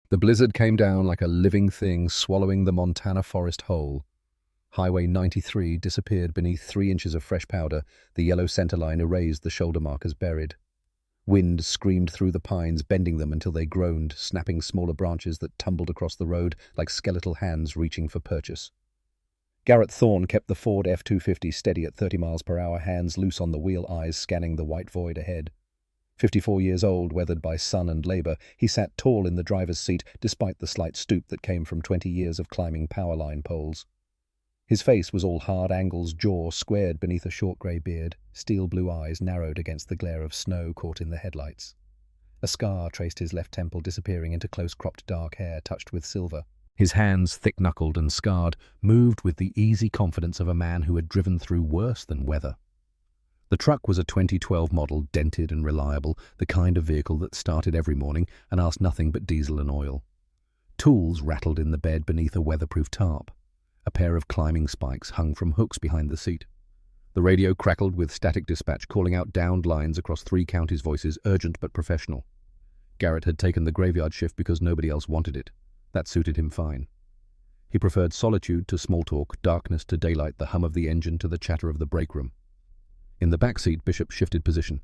The blizzard came down like a living thing, swallowing the Montana forest whole. Highway 93 disappeared beneath 3 inches of fresh powder. The yellow centerline erased the shoulder markers buried. Wind screamed through the pines, bending them until they groaned, snapping smaller branches that tumbled across the road like skeletal hands reaching for purchase. Garrett Thorne kept the Ford F-250 steady at 30 miles per hour, hands loose on the wheel, eyes scanning the white void ahead. 54 years old, weathered by sun and labor, he sat tall in the driver's seat despite the slight stoop that came from 20 years of climbing power line poles. His face was all hard angles, jaw squared beneath a short grey beard, steel blue eyes narrowed against the glare of snow caught in the headlights. A scar traced his left temple, disappearing into close-cropped dark hair touched with silver. His hands, thick-knuckled and scarred, moved with the easy confidence of a man who had driven through worse than weather. The truck was a 2012 model, dented and reliable, the kind of vehicle that started every morning and asked nothing but diesel and oil. Tools rattled in the bed beneath a weatherproof tarp. A pair of climbing spikes hung from hooks behind the seat. The radio crackled with static dispatch, calling out downed lines across 3 counties' voices, urgent but professional. Garrett had taken the graveyard shift because nobody else wanted it. That suited him fine. He preferred solitude to small talk, darkness to daylight, the hum of the engine to the chatter of the brake room. In the back seat, Bishop shifted position.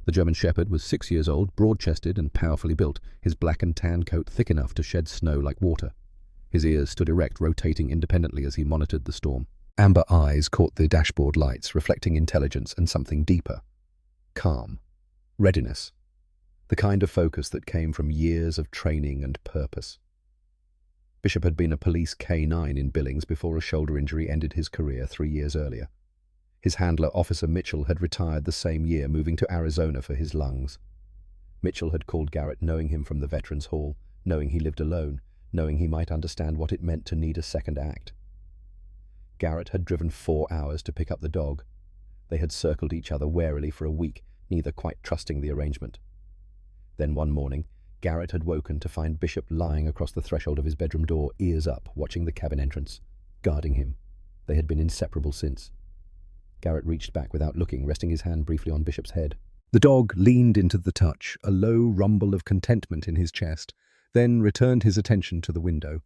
The German Shepherd was 6 years old, broad-chested and powerfully built, his black and tan coat thick enough to shed snow like water. His ears stood erect, rotating independently as he monitored the storm. Amber eyes caught the dashboard lights, reflecting intelligence and something deeper. Calm. Readiness. The kind of focus that came from years of training and purpose. Bishop had been a police K-9 in Billings before a shoulder injury ended his career 3 years earlier. His handler, Officer Mitchell, had retired the same year, moving to Arizona for his lungs. Mitchell had called Garrett, knowing him from the Veterans Hall, knowing he lived alone, knowing he might understand what it meant to need a second act. Garrett had driven 4 hours to pick up the dog. They had circled each other warily for a week, neither quite trusting the arrangement. Then one morning, Garrett had woken to find Bishop lying across the threshold of his bedroom door, ears up, watching the cabin entrance, guarding him. They had been inseparable since. Garrett reached back without looking, resting his hand briefly on Bishop's head. The dog leaned into the touch, a low rumble of contentment in his chest, then returned his attention to the window.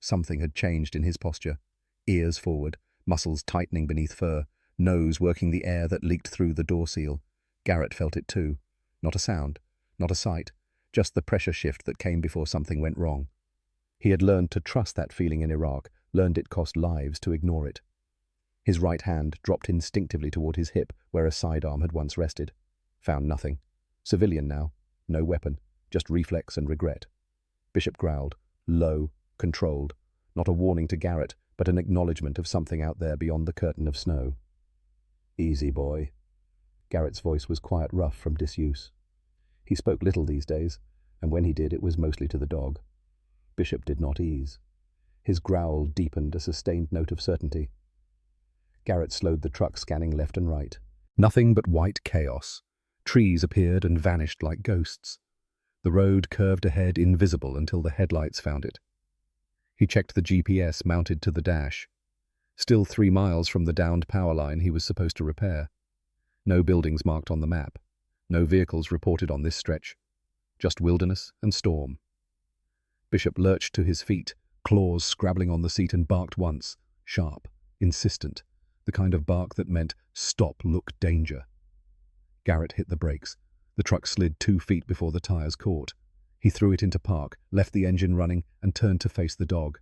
Something had changed in his posture. Ears forward, muscles tightening beneath fur, nose working the air that leaked through the door seal. Garrett felt it too. Not a sound, not a sight, just the pressure shift that came before something went wrong. He had learned to trust that feeling in Iraq, learned it cost lives to ignore it. His right hand dropped instinctively toward his hip, where a sidearm had once rested. Found nothing. Civilian now. No weapon. Just reflex and regret. Bishop growled. Low. Controlled. Not a warning to Garrett, but an acknowledgement of something out there beyond the curtain of snow. Easy, boy. Garrett's voice was quiet, rough from disuse. He spoke little these days, and when he did, it was mostly to the dog. Bishop did not ease. His growl deepened, a sustained note of certainty. Garrett slowed the truck, scanning left and right. Nothing but white chaos. Trees appeared and vanished like ghosts. The road curved ahead, invisible until the headlights found it. He checked the GPS mounted to the dash. Still 3 miles from the downed power line he was supposed to repair. No buildings marked on the map. No vehicles reported on this stretch. Just wilderness and storm. Bishop lurched to his feet, claws scrabbling on the seat, and barked once, sharp, insistent. The kind of bark that meant, stop, look, danger. Garrett hit the brakes. The truck slid 2 feet before the tires caught. He threw it into park, left the engine running, and turned to face the dog.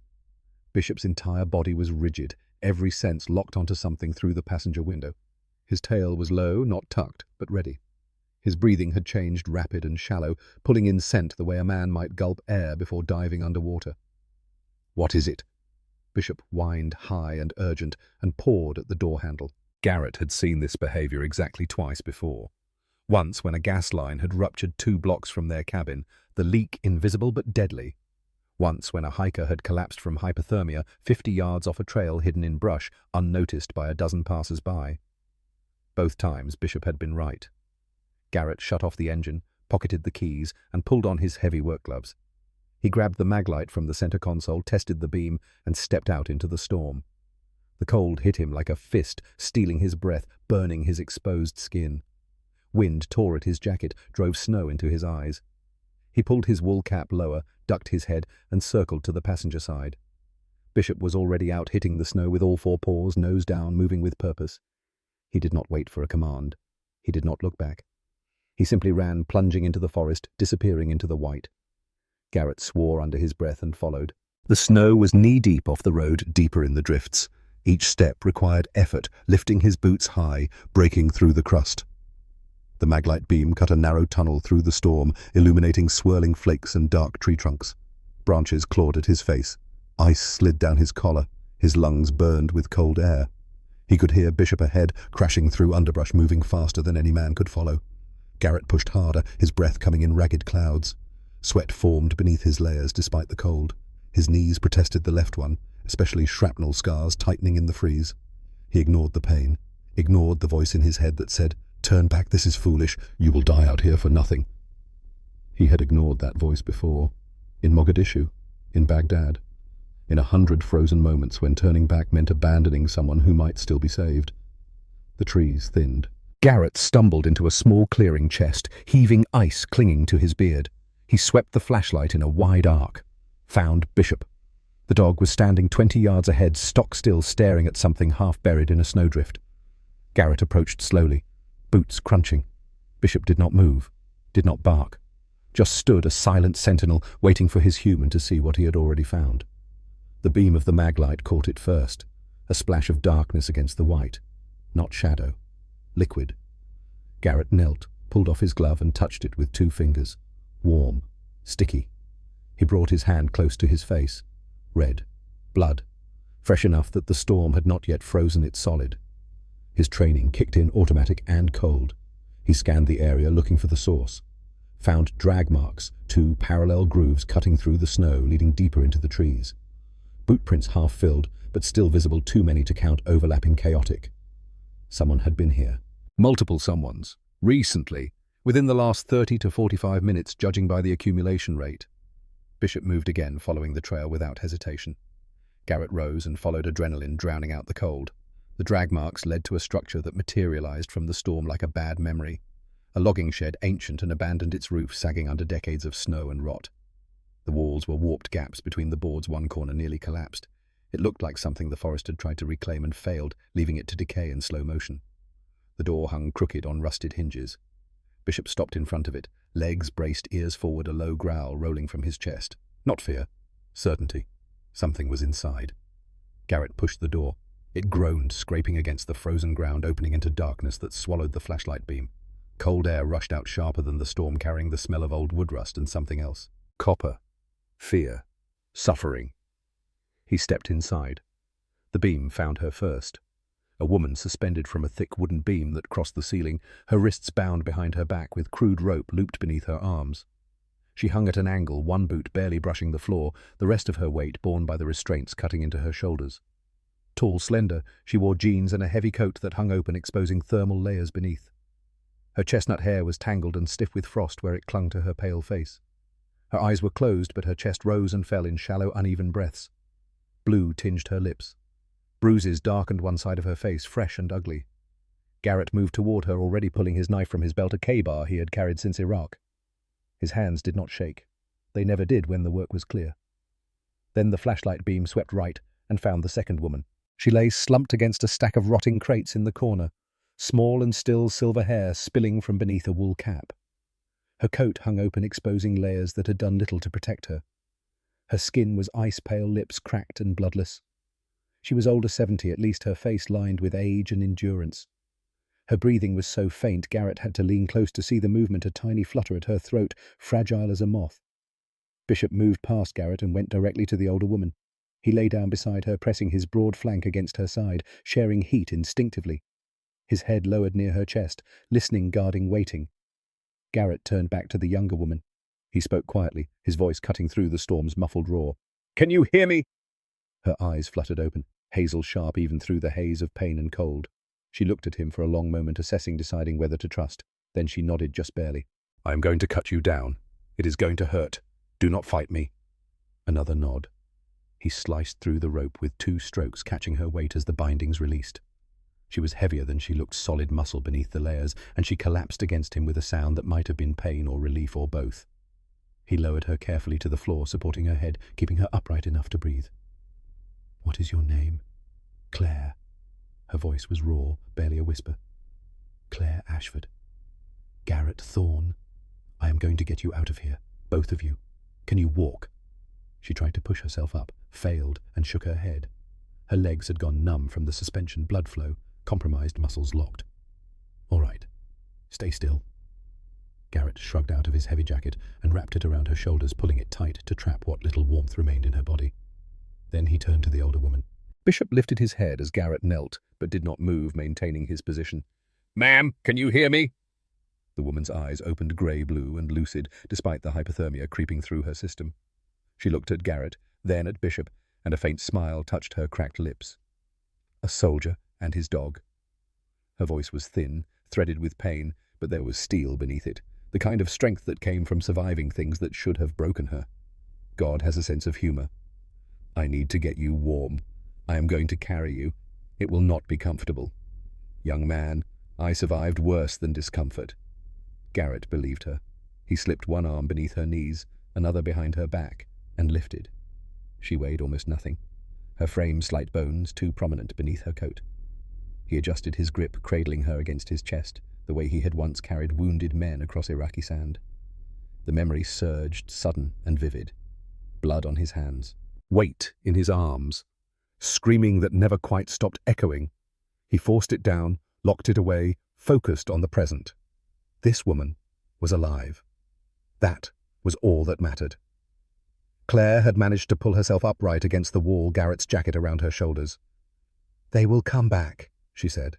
Bishop's entire body was rigid, every sense locked onto something through the passenger window. His tail was low, not tucked, but ready. His breathing had changed, rapid and shallow, pulling in scent the way a man might gulp air before diving underwater. What is it? Bishop whined high and urgent and pawed at the door handle. Garrett had seen this behavior exactly twice before. Once when a gas line had ruptured 2 blocks from their cabin, the leak invisible but deadly. Once when a hiker had collapsed from hypothermia 50 yards off a trail hidden in brush, unnoticed by a dozen passers-by. Both times Bishop had been right. Garrett shut off the engine, pocketed the keys, and pulled on his heavy work gloves. He grabbed the maglite from the center console, tested the beam, and stepped out into the storm. The cold hit him like a fist, stealing his breath, burning his exposed skin. Wind tore at his jacket, drove snow into his eyes. He pulled his wool cap lower, ducked his head, and circled to the passenger side. Bishop was already out hitting the snow with all four paws, nose down, moving with purpose. He did not wait for a command. He did not look back. He simply ran, plunging into the forest, disappearing into the white. Garrett swore under his breath and followed. The snow was knee-deep off the road, deeper in the drifts. Each step required effort, lifting his boots high, breaking through the crust. The maglite beam cut a narrow tunnel through the storm, illuminating swirling flakes and dark tree trunks. Branches clawed at his face. Ice slid down his collar. His lungs burned with cold air. He could hear Bishop ahead, crashing through underbrush, moving faster than any man could follow. Garrett pushed harder, his breath coming in ragged clouds. Sweat formed beneath his layers despite the cold. His knees protested the left one, especially shrapnel scars tightening in the freeze. He ignored the pain, ignored the voice in his head that said, "Turn back, this is foolish, you will die out here for nothing." He had ignored that voice before, in Mogadishu, in Baghdad, in 100 frozen moments when turning back meant abandoning someone who might still be saved. The trees thinned. Garrett stumbled into a small clearing chest, heaving ice clinging to his beard. He swept the flashlight in a wide arc. Found Bishop. The dog was standing 20 yards ahead, stock still, staring at something half buried in a snowdrift. Garrett approached slowly, boots crunching. Bishop did not move, did not bark, just stood a silent sentinel, waiting for his human to see what he had already found. The beam of the maglite caught it first, a splash of darkness against the white, not shadow, liquid. Garrett knelt, pulled off his glove and touched it with 2 fingers. Warm, sticky. He brought his hand close to his face. Red, blood, fresh enough that the storm had not yet frozen it solid. His training kicked in automatic and cold. He scanned the area looking for the source. Found drag marks, 2 parallel grooves cutting through the snow, leading deeper into the trees. Bootprints half filled, but still visible too many to count, overlapping, chaotic. Someone had been here. Multiple someones. Recently. Within the last 30 to 45 minutes, judging by the accumulation rate. Bishop moved again, following the trail without hesitation. Garrett rose and followed, adrenaline drowning out the cold. The drag marks led to a structure that materialized from the storm like a bad memory. A logging shed, ancient and abandoned, its roof sagging under decades of snow and rot. The walls were warped gaps between the boards, one corner nearly collapsed. It looked like something the forest had tried to reclaim and failed, leaving it to decay in slow motion. The door hung crooked on rusted hinges. Bishop stopped in front of it, legs braced, ears forward, a low growl rolling from his chest. Not fear, certainty. Something was inside. Garrett pushed the door. It groaned, scraping against the frozen ground, opening into darkness that swallowed the flashlight beam. Cold air rushed out sharper than the storm, carrying the smell of old wood rust and something else. Copper. Fear. Suffering. He stepped inside. The beam found her first. A woman suspended from a thick wooden beam that crossed the ceiling, her wrists bound behind her back with crude rope looped beneath her arms. She hung at an angle, one boot barely brushing the floor, the rest of her weight borne by the restraints cutting into her shoulders. Tall, slender, she wore jeans and a heavy coat that hung open, exposing thermal layers beneath. Her chestnut hair was tangled and stiff with frost where it clung to her pale face. Her eyes were closed, but her chest rose and fell in shallow, uneven breaths. Blue tinged her lips. Bruises darkened one side of her face, fresh and ugly. Garrett moved toward her, already pulling his knife from his belt, a K-bar he had carried since Iraq. His hands did not shake. They never did when the work was clear. Then the flashlight beam swept right and found the second woman. She lay slumped against a stack of rotting crates in the corner, small and still silver hair spilling from beneath a wool cap. Her coat hung open, exposing layers that had done little to protect her. Her skin was ice-pale, lips cracked and bloodless. She was older 70, at least, her face lined with age and endurance. Her breathing was so faint Garrett had to lean close to see the movement, a tiny flutter at her throat, fragile as a moth. Bishop moved past Garrett and went directly to the older woman. He lay down beside her, pressing his broad flank against her side, sharing heat instinctively. His head lowered near her chest, listening, guarding, waiting. Garrett turned back to the younger woman. He spoke quietly, his voice cutting through the storm's muffled roar. "Can you hear me?" Her eyes fluttered open, hazel sharp even through the haze of pain and cold. She looked at him for a long moment, assessing, deciding whether to trust. Then she nodded just barely. "I am going to cut you down. It is going to hurt. Do not fight me." Another nod. He sliced through the rope with 2 strokes, catching her weight as the bindings released. She was heavier than she looked, solid muscle beneath the layers, and she collapsed against him with a sound that might have been pain or relief or both. He lowered her carefully to the floor, supporting her head, keeping her upright enough to breathe. "What is your name?" "Claire." Her voice was raw, barely a whisper. "Claire Ashford." "Garrett Thorne. I am going to get you out of here, both of you. Can you walk?" She tried to push herself up, failed, and shook her head. Her legs had gone numb from the suspension blood flow, compromised muscles locked. "All right. Stay still." Garrett shrugged out of his heavy jacket and wrapped it around her shoulders, pulling it tight to trap what little warmth remained in her body. Then he turned to the older woman. Bishop lifted his head as Garrett knelt, but did not move, maintaining his position. "Ma'am, can you hear me?" The woman's eyes opened grey-blue and lucid, despite the hypothermia creeping through her system. She looked at Garrett, then at Bishop, and a faint smile touched her cracked lips. A soldier and his dog. Her voice was thin, threaded with pain, but there was steel beneath it, the kind of strength that came from surviving things that should have broken her. God has a sense of humor. "I need to get you warm. I am going to carry you. It will not be comfortable. Young man, I survived worse than discomfort." Garrett believed her. He slipped one arm beneath her knees, another behind her back, and lifted. She weighed almost nothing, her frame slight bones too prominent beneath her coat. He adjusted his grip, cradling her against his chest, the way he had once carried wounded men across Iraqi sand. The memory surged, sudden and vivid. Blood on his hands, weight in his arms, screaming that never quite stopped echoing. He forced it down, locked it away, focused on the present. This woman was alive. That was all that mattered. Claire had managed to pull herself upright against the wall, Garrett's jacket around her shoulders. "They will come back," she said.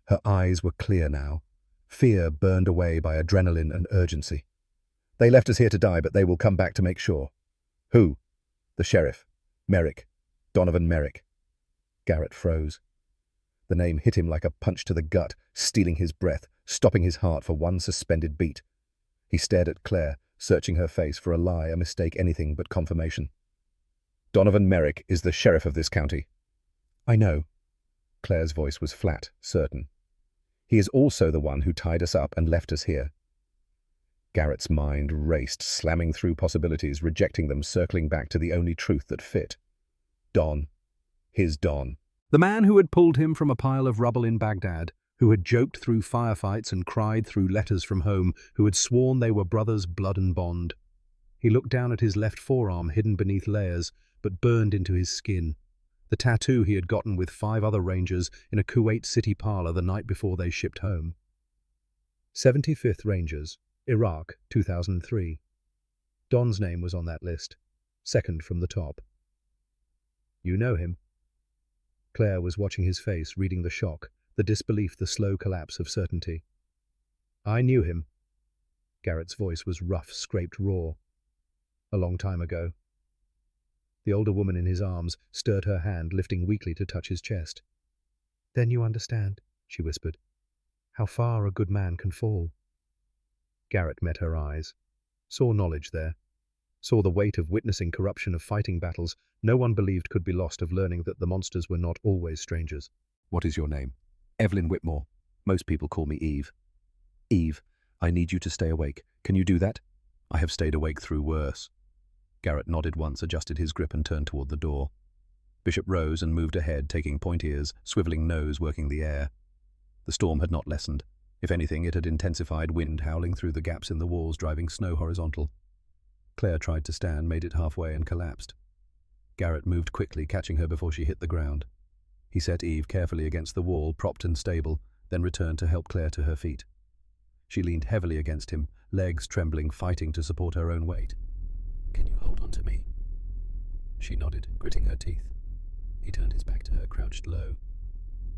Her eyes were clear now, fear burned away by adrenaline and urgency. "They left us here to die, but they will come back to make sure." "Who?" "The sheriff. Merrick. Donovan Merrick." Garrett froze. The name hit him like a punch to the gut, stealing his breath, stopping his heart for one suspended beat. He stared at Claire, searching her face for a lie, a mistake, anything but confirmation. "Donovan Merrick is the sheriff of this county." "I know." Claire's voice was flat, certain. "He is also the one who tied us up and left us here." Garrett's mind raced, slamming through possibilities, rejecting them, circling back to the only truth that fit. Don. His Don. The man who had pulled him from a pile of rubble in Baghdad, who had joked through firefights and cried through letters from home, who had sworn they were brothers, blood and bond. He looked down at his left forearm, hidden beneath layers, but burned into his skin. The tattoo he had gotten with 5 other Rangers in a Kuwait City parlor the night before they shipped home. 75th Rangers, Iraq, 2003. Don's name was on that list, second from the top. "You know him?" Claire was watching his face, reading the shock, the disbelief, the slow collapse of certainty. "I knew him." Garrett's voice was rough, scraped raw. "A long time ago." The older woman in his arms stirred her hand, lifting weakly to touch his chest. "Then you understand," she whispered, "how far a good man can fall." Garrett met her eyes, saw knowledge there, saw the weight of witnessing corruption, of fighting battles no one believed could be lost, of learning that the monsters were not always strangers. "What is your name?" "Evelyn Whitmore. Most people call me Eve." "Eve, I need you to stay awake. Can you do that?" "I have stayed awake through worse." Garrett nodded once, adjusted his grip and turned toward the door. Bishop rose and moved ahead, taking point ears, swiveling nose, working the air. The storm had not lessened. If anything, it had intensified, wind howling through the gaps in the walls, driving snow horizontal. Claire tried to stand, made it halfway, and collapsed. Garrett moved quickly, catching her before she hit the ground. He set Eve carefully against the wall, propped and stable, then returned to help Claire to her feet. She leaned heavily against him, legs trembling, fighting to support her own weight. "Can you hold on to me?" She nodded, gritting her teeth. He turned his back to her, crouched low.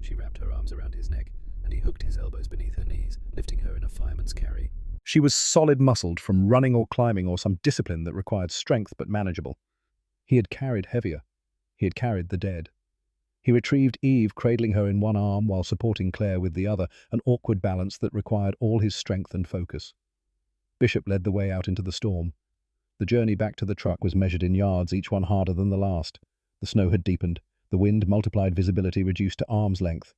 She wrapped her arms around his neck, and he hooked his elbows beneath her knees, lifting her in a fireman's carry. She was solid-muscled from running or climbing or some discipline that required strength but manageable. He had carried heavier. He had carried the dead. He retrieved Eve, cradling her in one arm while supporting Claire with the other, an awkward balance that required all his strength and focus. Bishop led the way out into the storm. The journey back to the truck was measured in yards, each one harder than the last. The snow had deepened. The wind multiplied visibility, reduced to arm's length.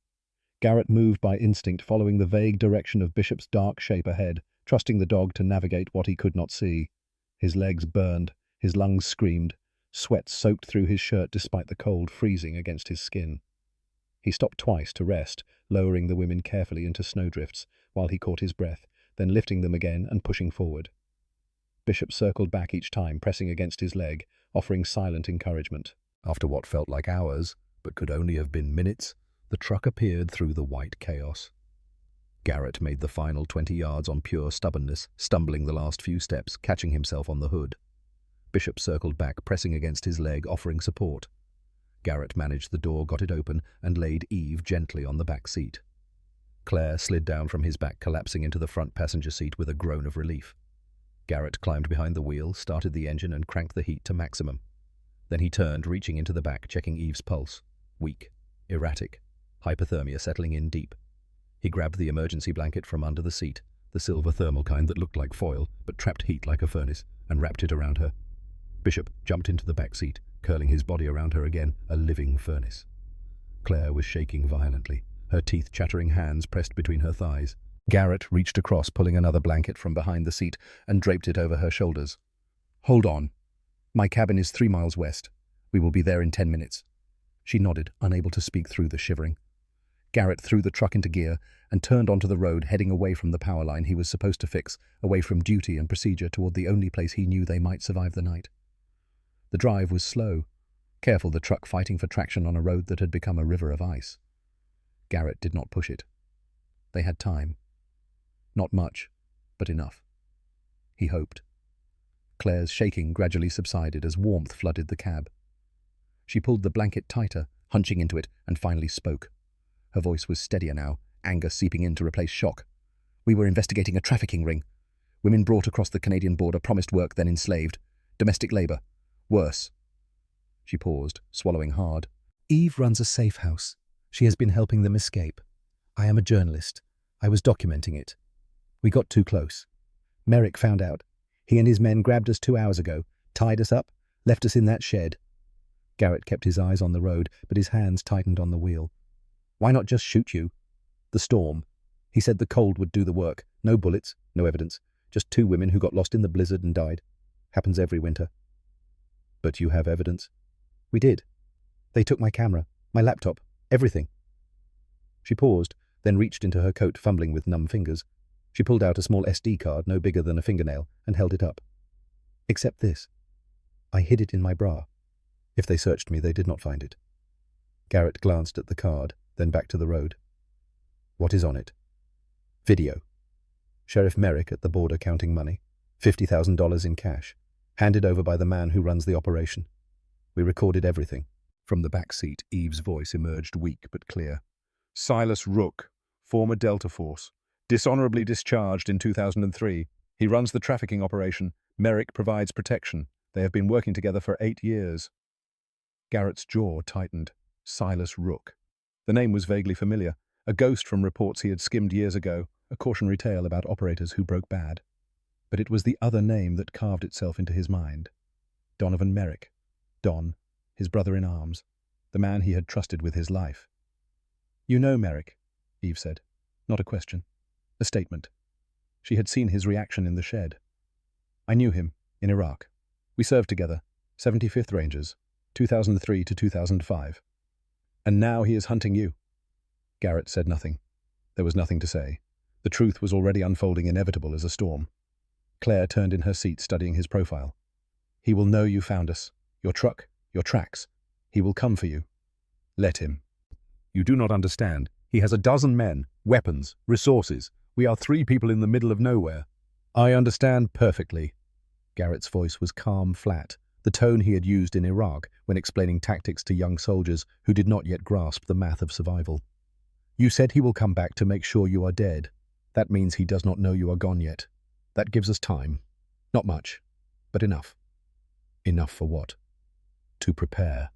Garrett moved by instinct, following the vague direction of Bishop's dark shape ahead, trusting the dog to navigate what he could not see. His legs burned, his lungs screamed, sweat soaked through his shirt despite the cold freezing against his skin. He stopped twice to rest, lowering the women carefully into snowdrifts while he caught his breath, then lifting them again and pushing forward. Bishop circled back each time, pressing against his leg, offering silent encouragement. After what felt like hours, but could only have been minutes, the truck appeared through the white chaos. Garrett made the final 20 yards on pure stubbornness, stumbling the last few steps, catching himself on the hood. Bishop circled back, pressing against his leg, offering support. Garrett managed the door, got it open, and laid Eve gently on the back seat. Claire slid down from his back, collapsing into the front passenger seat with a groan of relief. Garrett climbed behind the wheel, started the engine, and cranked the heat to maximum. Then he turned, reaching into the back, checking Eve's pulse. Weak, erratic, hypothermia settling in deep. He grabbed the emergency blanket from under the seat, the silver thermal kind that looked like foil, but trapped heat like a furnace, and wrapped it around her. Bishop jumped into the back seat, curling his body around her again, a living furnace. Claire was shaking violently, her teeth-chattering hands pressed between her thighs. Garrett reached across, pulling another blanket from behind the seat, and draped it over her shoulders. "Hold on. My cabin is 3 miles west. We will be there in 10 minutes. She nodded, unable to speak through the shivering. Garrett threw the truck into gear and turned onto the road, heading away from the power line he was supposed to fix, away from duty and procedure toward the only place he knew they might survive the night. The drive was slow, careful, the truck fighting for traction on a road that had become a river of ice. Garrett did not push it. They had time. Not much, but enough. He hoped. Claire's shaking gradually subsided as warmth flooded the cab. She pulled the blanket tighter, hunching into it, and finally spoke. Her voice was steadier now, anger seeping in to replace shock. "We were investigating a trafficking ring. Women brought across the Canadian border, promised work, then enslaved. Domestic labor. Worse." She paused, swallowing hard. "Eve runs a safe house. She has been helping them escape. I am a journalist. I was documenting it. We got too close. Merrick found out. He and his men grabbed us 2 hours ago, tied us up, left us in that shed." Garrett kept his eyes on the road, but his hands tightened on the wheel. "Why not just shoot you?" "The storm. He said the cold would do the work. No bullets, no evidence. Just 2 women who got lost in the blizzard and died. Happens every winter." "But you have evidence?" "We did. They took my camera, my laptop, everything." She paused, then reached into her coat, fumbling with numb fingers. She pulled out a small SD card, no bigger than a fingernail, and held it up. "Except this. I hid it in my bra. If they searched me, they did not find it." Garrett glanced at the card, then back to the road. "What is on it?" "Video. Sheriff Merrick at the border counting money. $50,000 in cash, handed over by the man who runs the operation. We recorded everything." From the back seat, Eve's voice emerged weak but clear. "Silas Rook, former Delta Force. Dishonorably discharged in 2003. He runs the trafficking operation. Merrick provides protection. They have been working together for 8 years. Garrett's jaw tightened. Silas Rook. The name was vaguely familiar. A ghost from reports he had skimmed years ago, a cautionary tale about operators who broke bad. But it was the other name that carved itself into his mind. Donovan Merrick. Don, his brother in arms, the man he had trusted with his life. "You know Merrick," Eve said. Not a question. A statement. She had seen his reaction in the shed. "I knew him, in Iraq. We served together, 75th Rangers, 2003 to 2005. And now he is hunting you." Garrett said nothing. There was nothing to say. The truth was already unfolding, inevitable as a storm. Claire turned in her seat, studying his profile. "He will know you found us. Your truck, your tracks. He will come for you. Let him." "You do not understand. He has 12 men, weapons, resources. We are 3 people in the middle of nowhere." "I understand perfectly." Garrett's voice was calm, flat, the tone he had used in Iraq when explaining tactics to young soldiers who did not yet grasp the math of survival. "You said he will come back to make sure you are dead. That means he does not know you are gone yet. That gives us time. Not much, but enough." "Enough for what?" "To prepare."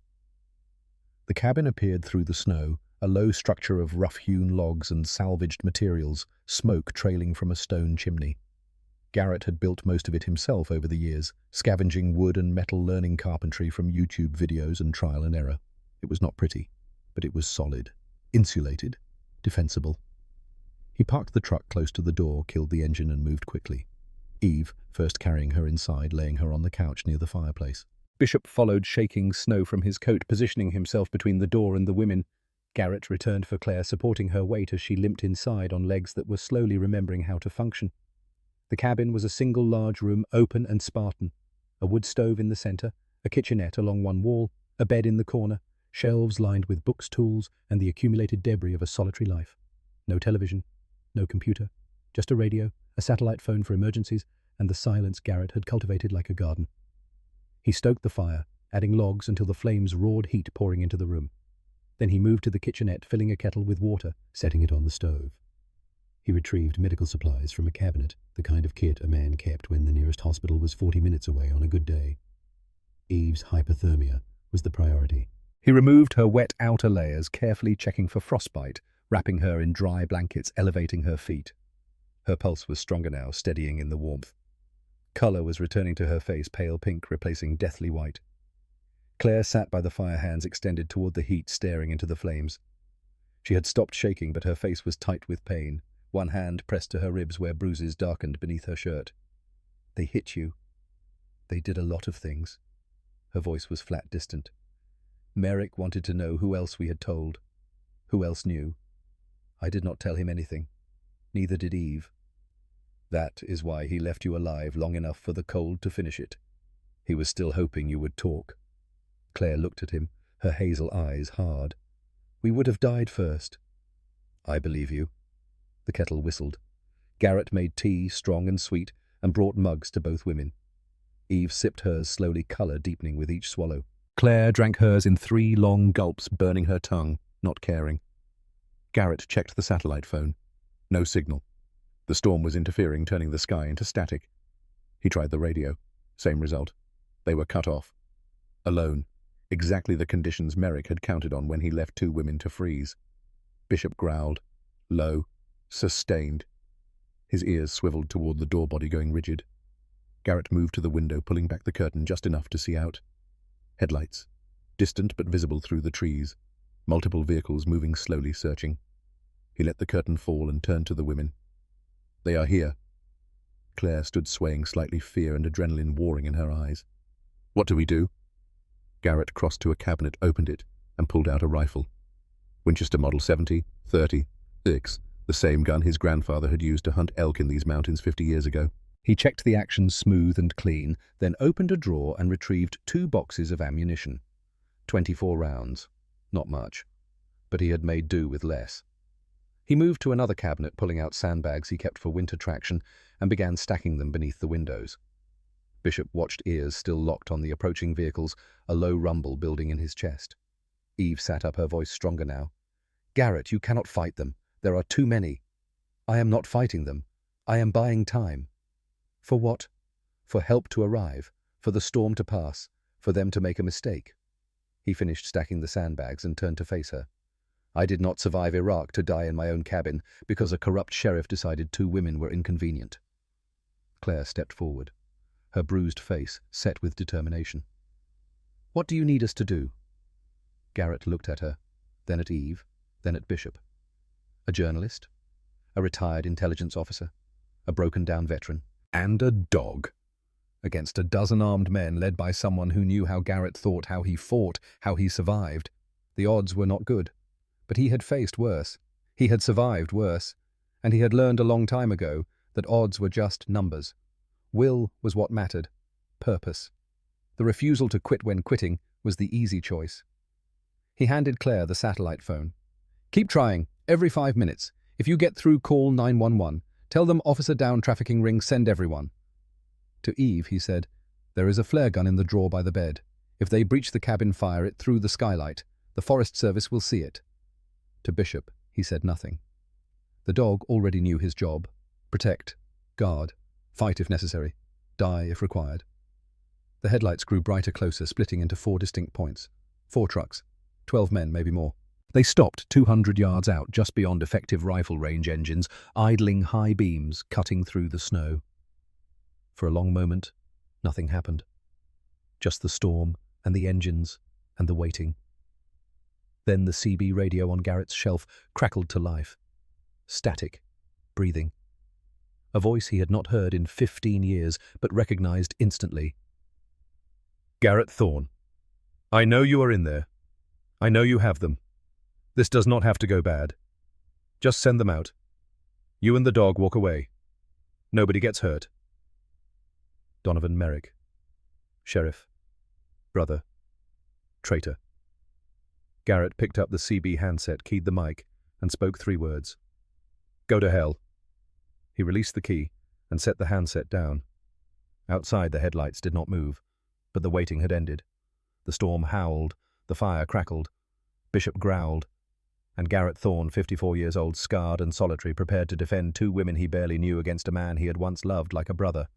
The cabin appeared through the snow, a low structure of rough-hewn logs and salvaged materials, smoke trailing from a stone chimney. Garrett had built most of it himself over the years, scavenging wood and metal, learning carpentry from YouTube videos and trial and error. It was not pretty, but it was solid, insulated, defensible. He parked the truck close to the door, killed the engine, and moved quickly. Eve first carrying her inside, laying her on the couch near the fireplace. Bishop followed, shaking snow from his coat, positioning himself between the door and the women. Garrett returned for Claire, supporting her weight as she limped inside on legs that were slowly remembering how to function. The cabin was a single large room, open and Spartan. A wood stove in the center, a kitchenette along one wall, a bed in the corner, shelves lined with books, tools, and the accumulated debris of a solitary life. No television, no computer, just a radio, a satellite phone for emergencies, and the silence Garrett had cultivated like a garden. He stoked the fire, adding logs until the flames roared, heat pouring into the room. Then he moved to the kitchenette, filling a kettle with water, setting it on the stove. He retrieved medical supplies from a cabinet, the kind of kit a man kept when the nearest hospital was 40 minutes away on a good day. Eve's hypothermia was the priority. He removed her wet outer layers, carefully checking for frostbite, wrapping her in dry blankets, elevating her feet. Her pulse was stronger now, steadying in the warmth. Colour was returning to her face, pale pink, replacing deathly white. Claire sat by the fire, hands extended toward the heat, staring into the flames. She had stopped shaking, but her face was tight with pain, one hand pressed to her ribs where bruises darkened beneath her shirt. "They hit you. They did a lot of things." Her voice was flat, distant. "Merrick wanted to know who else we had told. Who else knew. I did not tell him anything. Neither did Eve. That is why he left you alive long enough for the cold to finish it. He was still hoping you would talk." Claire looked at him, her hazel eyes hard. "We would have died first." "I believe you." The kettle whistled. Garrett made tea, strong and sweet, and brought mugs to both women. Eve sipped hers slowly, colour deepening with each swallow. Claire drank hers in 3 long gulps, burning her tongue, not caring. Garrett checked the satellite phone. No signal. The storm was interfering, turning the sky into static. He tried the radio. Same result. They were cut off. Alone. Exactly the conditions Merrick had counted on when he left 2 women to freeze. Bishop growled. Low. Sustained. His ears swiveled toward the door body, going rigid. Garrett moved to the window, pulling back the curtain just enough to see out. Headlights. Distant but visible through the trees. Multiple vehicles moving slowly, searching. He let the curtain fall and turned to the women. "They are here." Claire stood swaying slightly, fear and adrenaline warring in her eyes. "What do we do?" Garrett crossed to a cabinet, opened it, and pulled out a rifle. Winchester Model 70-36, the same gun his grandfather had used to hunt elk in these mountains 50 years ago. He checked the action smooth and clean, then opened a drawer and retrieved 2 boxes of ammunition. 24 rounds. Not much. But he had made do with less. He moved to another cabinet, pulling out sandbags he kept for winter traction, and began stacking them beneath the windows. Bishop watched, ears still locked on the approaching vehicles, a low rumble building in his chest. Eve sat up, her voice stronger now. "Garrett, you cannot fight them. There are too many. I am not fighting them. I am buying time." "For what?" "For help to arrive, for the storm to pass, for them to make a mistake." He finished stacking the sandbags and turned to face her. "I did not survive Iraq to die in my own cabin because a corrupt sheriff decided 2 women were inconvenient." Claire stepped forward, her bruised face set with determination. "What do you need us to do?" Garrett looked at her, then at Eve, then at Bishop. A journalist, a retired intelligence officer, a broken-down veteran, and a dog. Against a dozen armed men led by someone who knew how Garrett thought, how he fought, how he survived. The odds were not good. But he had faced worse. He had survived worse. And he had learned a long time ago that odds were just numbers. Will was what mattered. Purpose. The refusal to quit when quitting was the easy choice. He handed Claire the satellite phone. "Keep trying, every 5 minutes. If you get through, call 911. Tell them officer down, trafficking ring, send everyone." To Eve, he said, "There is a flare gun in the drawer by the bed. If they breach the cabin, fire it through the skylight. The Forest Service will see it." To Bishop, he said nothing. The dog already knew his job. Protect, guard, fight if necessary, die if required. The headlights grew brighter, closer, splitting into 4 distinct points. 4 trucks, 12 men, maybe more. They stopped 200 yards out, just beyond effective rifle range, engines idling high beams, cutting through the snow. For a long moment, nothing happened. Just the storm and the engines and the waiting. Then the CB radio on Garrett's shelf crackled to life. Static, breathing. a voice he had not heard in 15 years, but recognized instantly. "Garrett Thorne, I know you are in there. I know you have them. This does not have to go bad. Just send them out. You and the dog walk away. Nobody gets hurt." Donovan Merrick. Sheriff. Brother. Traitor. Garrett picked up the CB handset, keyed the mic, and spoke 3 words. "Go to hell." He released the key and set the handset down. Outside, the headlights did not move, but the waiting had ended. The storm howled, the fire crackled, Bishop growled, and Garrett Thorne, 54 years old, scarred and solitary, prepared to defend 2 women he barely knew against a man he had once loved like a brother.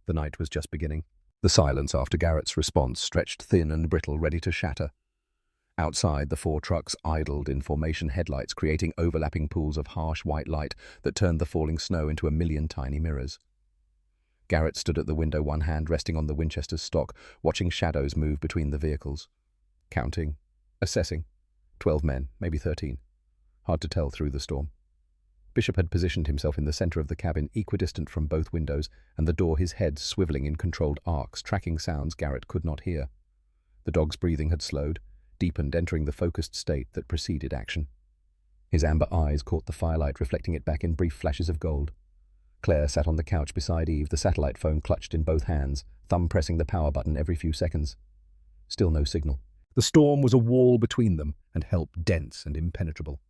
The night was just beginning. The silence after Garrett's response stretched thin and brittle, ready to shatter. Outside, the 4 trucks idled in formation, headlights creating overlapping pools of harsh white light that turned the falling snow into a million tiny mirrors. Garrett stood at the window, one hand resting on the Winchester's stock, watching shadows move between the vehicles. Counting, assessing. 12 men, maybe 13. Hard to tell through the storm. Bishop had positioned himself in the center of the cabin, equidistant from both windows, and the door, his head swiveling in controlled arcs, tracking sounds Garrett could not hear. The dog's breathing had slowed, deepened, entering the focused state that preceded action. His amber eyes caught the firelight, reflecting it back in brief flashes of gold. Claire sat on the couch beside Eve, the satellite phone clutched in both hands, thumb pressing the power button every few seconds. Still no signal. The storm was a wall between them, and help dense and impenetrable.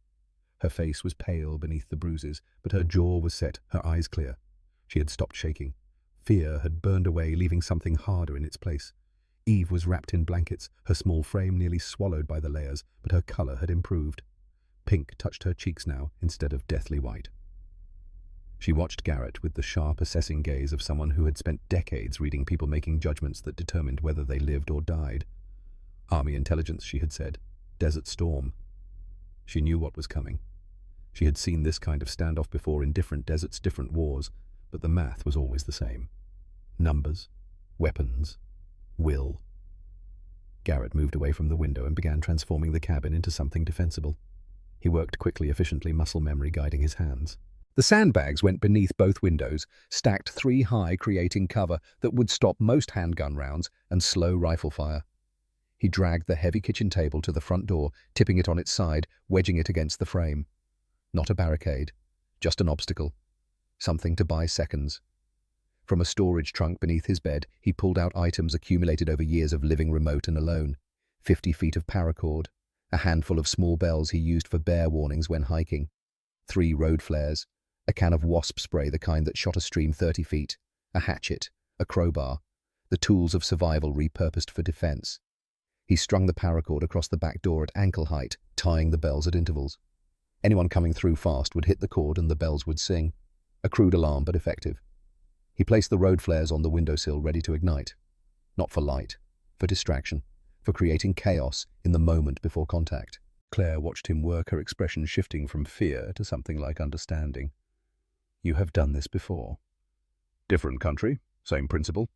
Her face was pale beneath the bruises, but her jaw was set, her eyes clear. She had stopped shaking. Fear had burned away, leaving something harder in its place. Eve was wrapped in blankets, her small frame nearly swallowed by the layers, but her color had improved. Pink touched her cheeks now, instead of deathly white. She watched Garrett with the sharp, assessing gaze of someone who had spent decades reading people making judgments that determined whether they lived or died. Army intelligence, she had said. Desert storm. She knew what was coming. She had seen this kind of standoff before in different deserts, different wars, but the math was always the same. Numbers, weapons, will. Garrett moved away from the window and began transforming the cabin into something defensible. He worked quickly, efficiently, muscle memory guiding his hands. The sandbags went beneath both windows, stacked 3 high, creating cover that would stop most handgun rounds and slow rifle fire. He dragged the heavy kitchen table to the front door, tipping it on its side, wedging it against the frame. Not a barricade, just an obstacle. Something to buy seconds. From a storage trunk beneath his bed, he pulled out items accumulated over years of living remote and alone. 50 feet of paracord, a handful of small bells he used for bear warnings when hiking, 3 road flares, a can of wasp spray, the kind that shot a stream 30 feet, a hatchet, a crowbar, the tools of survival repurposed for defense. He strung the paracord across the back door at ankle height, tying the bells at intervals. Anyone coming through fast would hit the cord and the bells would sing. A crude alarm, but effective. He placed the road flares on the windowsill, ready to ignite. Not for light, for distraction, for creating chaos in the moment before contact. Claire watched him work, her expression shifting from fear to something like understanding. "You have done this before." "Different country, same principle."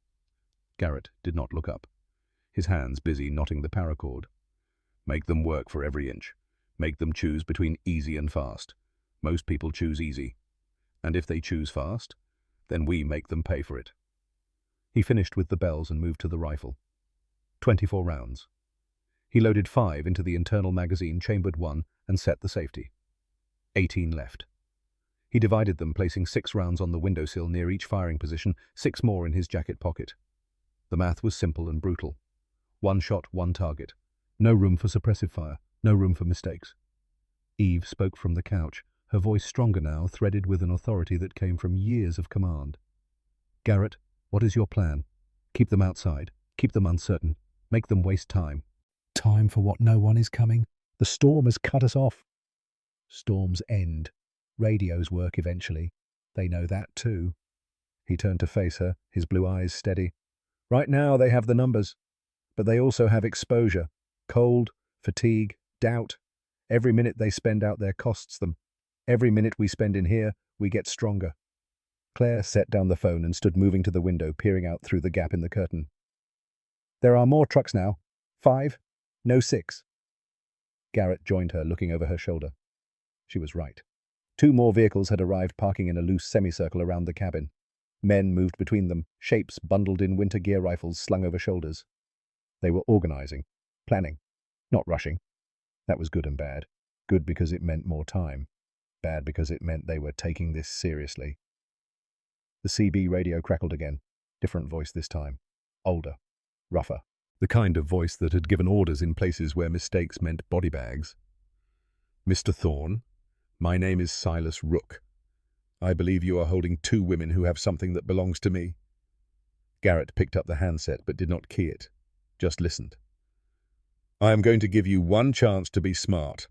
Garrett did not look up, his hands busy knotting the paracord. "Make them work for every inch. Make them choose between easy and fast. Most people choose easy. And if they choose fast, then we make them pay for it." He finished with the bells and moved to the rifle. 24 rounds. He loaded 5 into the internal magazine, chambered 1, and set the safety. 18 left. He divided them, placing 6 rounds on the windowsill near each firing position, 6 more in his jacket pocket. The math was simple and brutal. 1 shot, 1 target. No room for suppressive fire, no room for mistakes. Eve spoke from the couch, her voice stronger now, threaded with an authority that came from years of command. "Garrett, what is your plan? Keep them outside. Keep them uncertain. Make them waste time." "Time for what? No one is coming. The storm has cut us off." "Storms end. Radios work eventually. They know that too." He turned to face her, his blue eyes steady. "Right now they have the numbers, but they also have exposure, cold, fatigue, doubt. Every minute they spend out there costs them. Every minute we spend in here, we get stronger." Claire set down the phone and stood moving to the window, peering out through the gap in the curtain. "There are more trucks now. 5, no 6. Garrett joined her, looking over her shoulder. She was right. Two more vehicles had arrived, parking in a loose semicircle around the cabin. Men moved between them, shapes bundled in winter gear rifles slung over shoulders. They were organizing, planning, not rushing. That was good and bad. Good because it meant more time. Bad because it meant they were taking this seriously. The CB radio crackled again. Different voice this time. Older. Rougher. The kind of voice that had given orders in places where mistakes meant body bags. "Mr. Thorne, my name is Silas Rook. I believe you are holding two women who have something that belongs to me." Garrett picked up the handset but did not key it. Just listened. "I am going to give you one chance to be smart.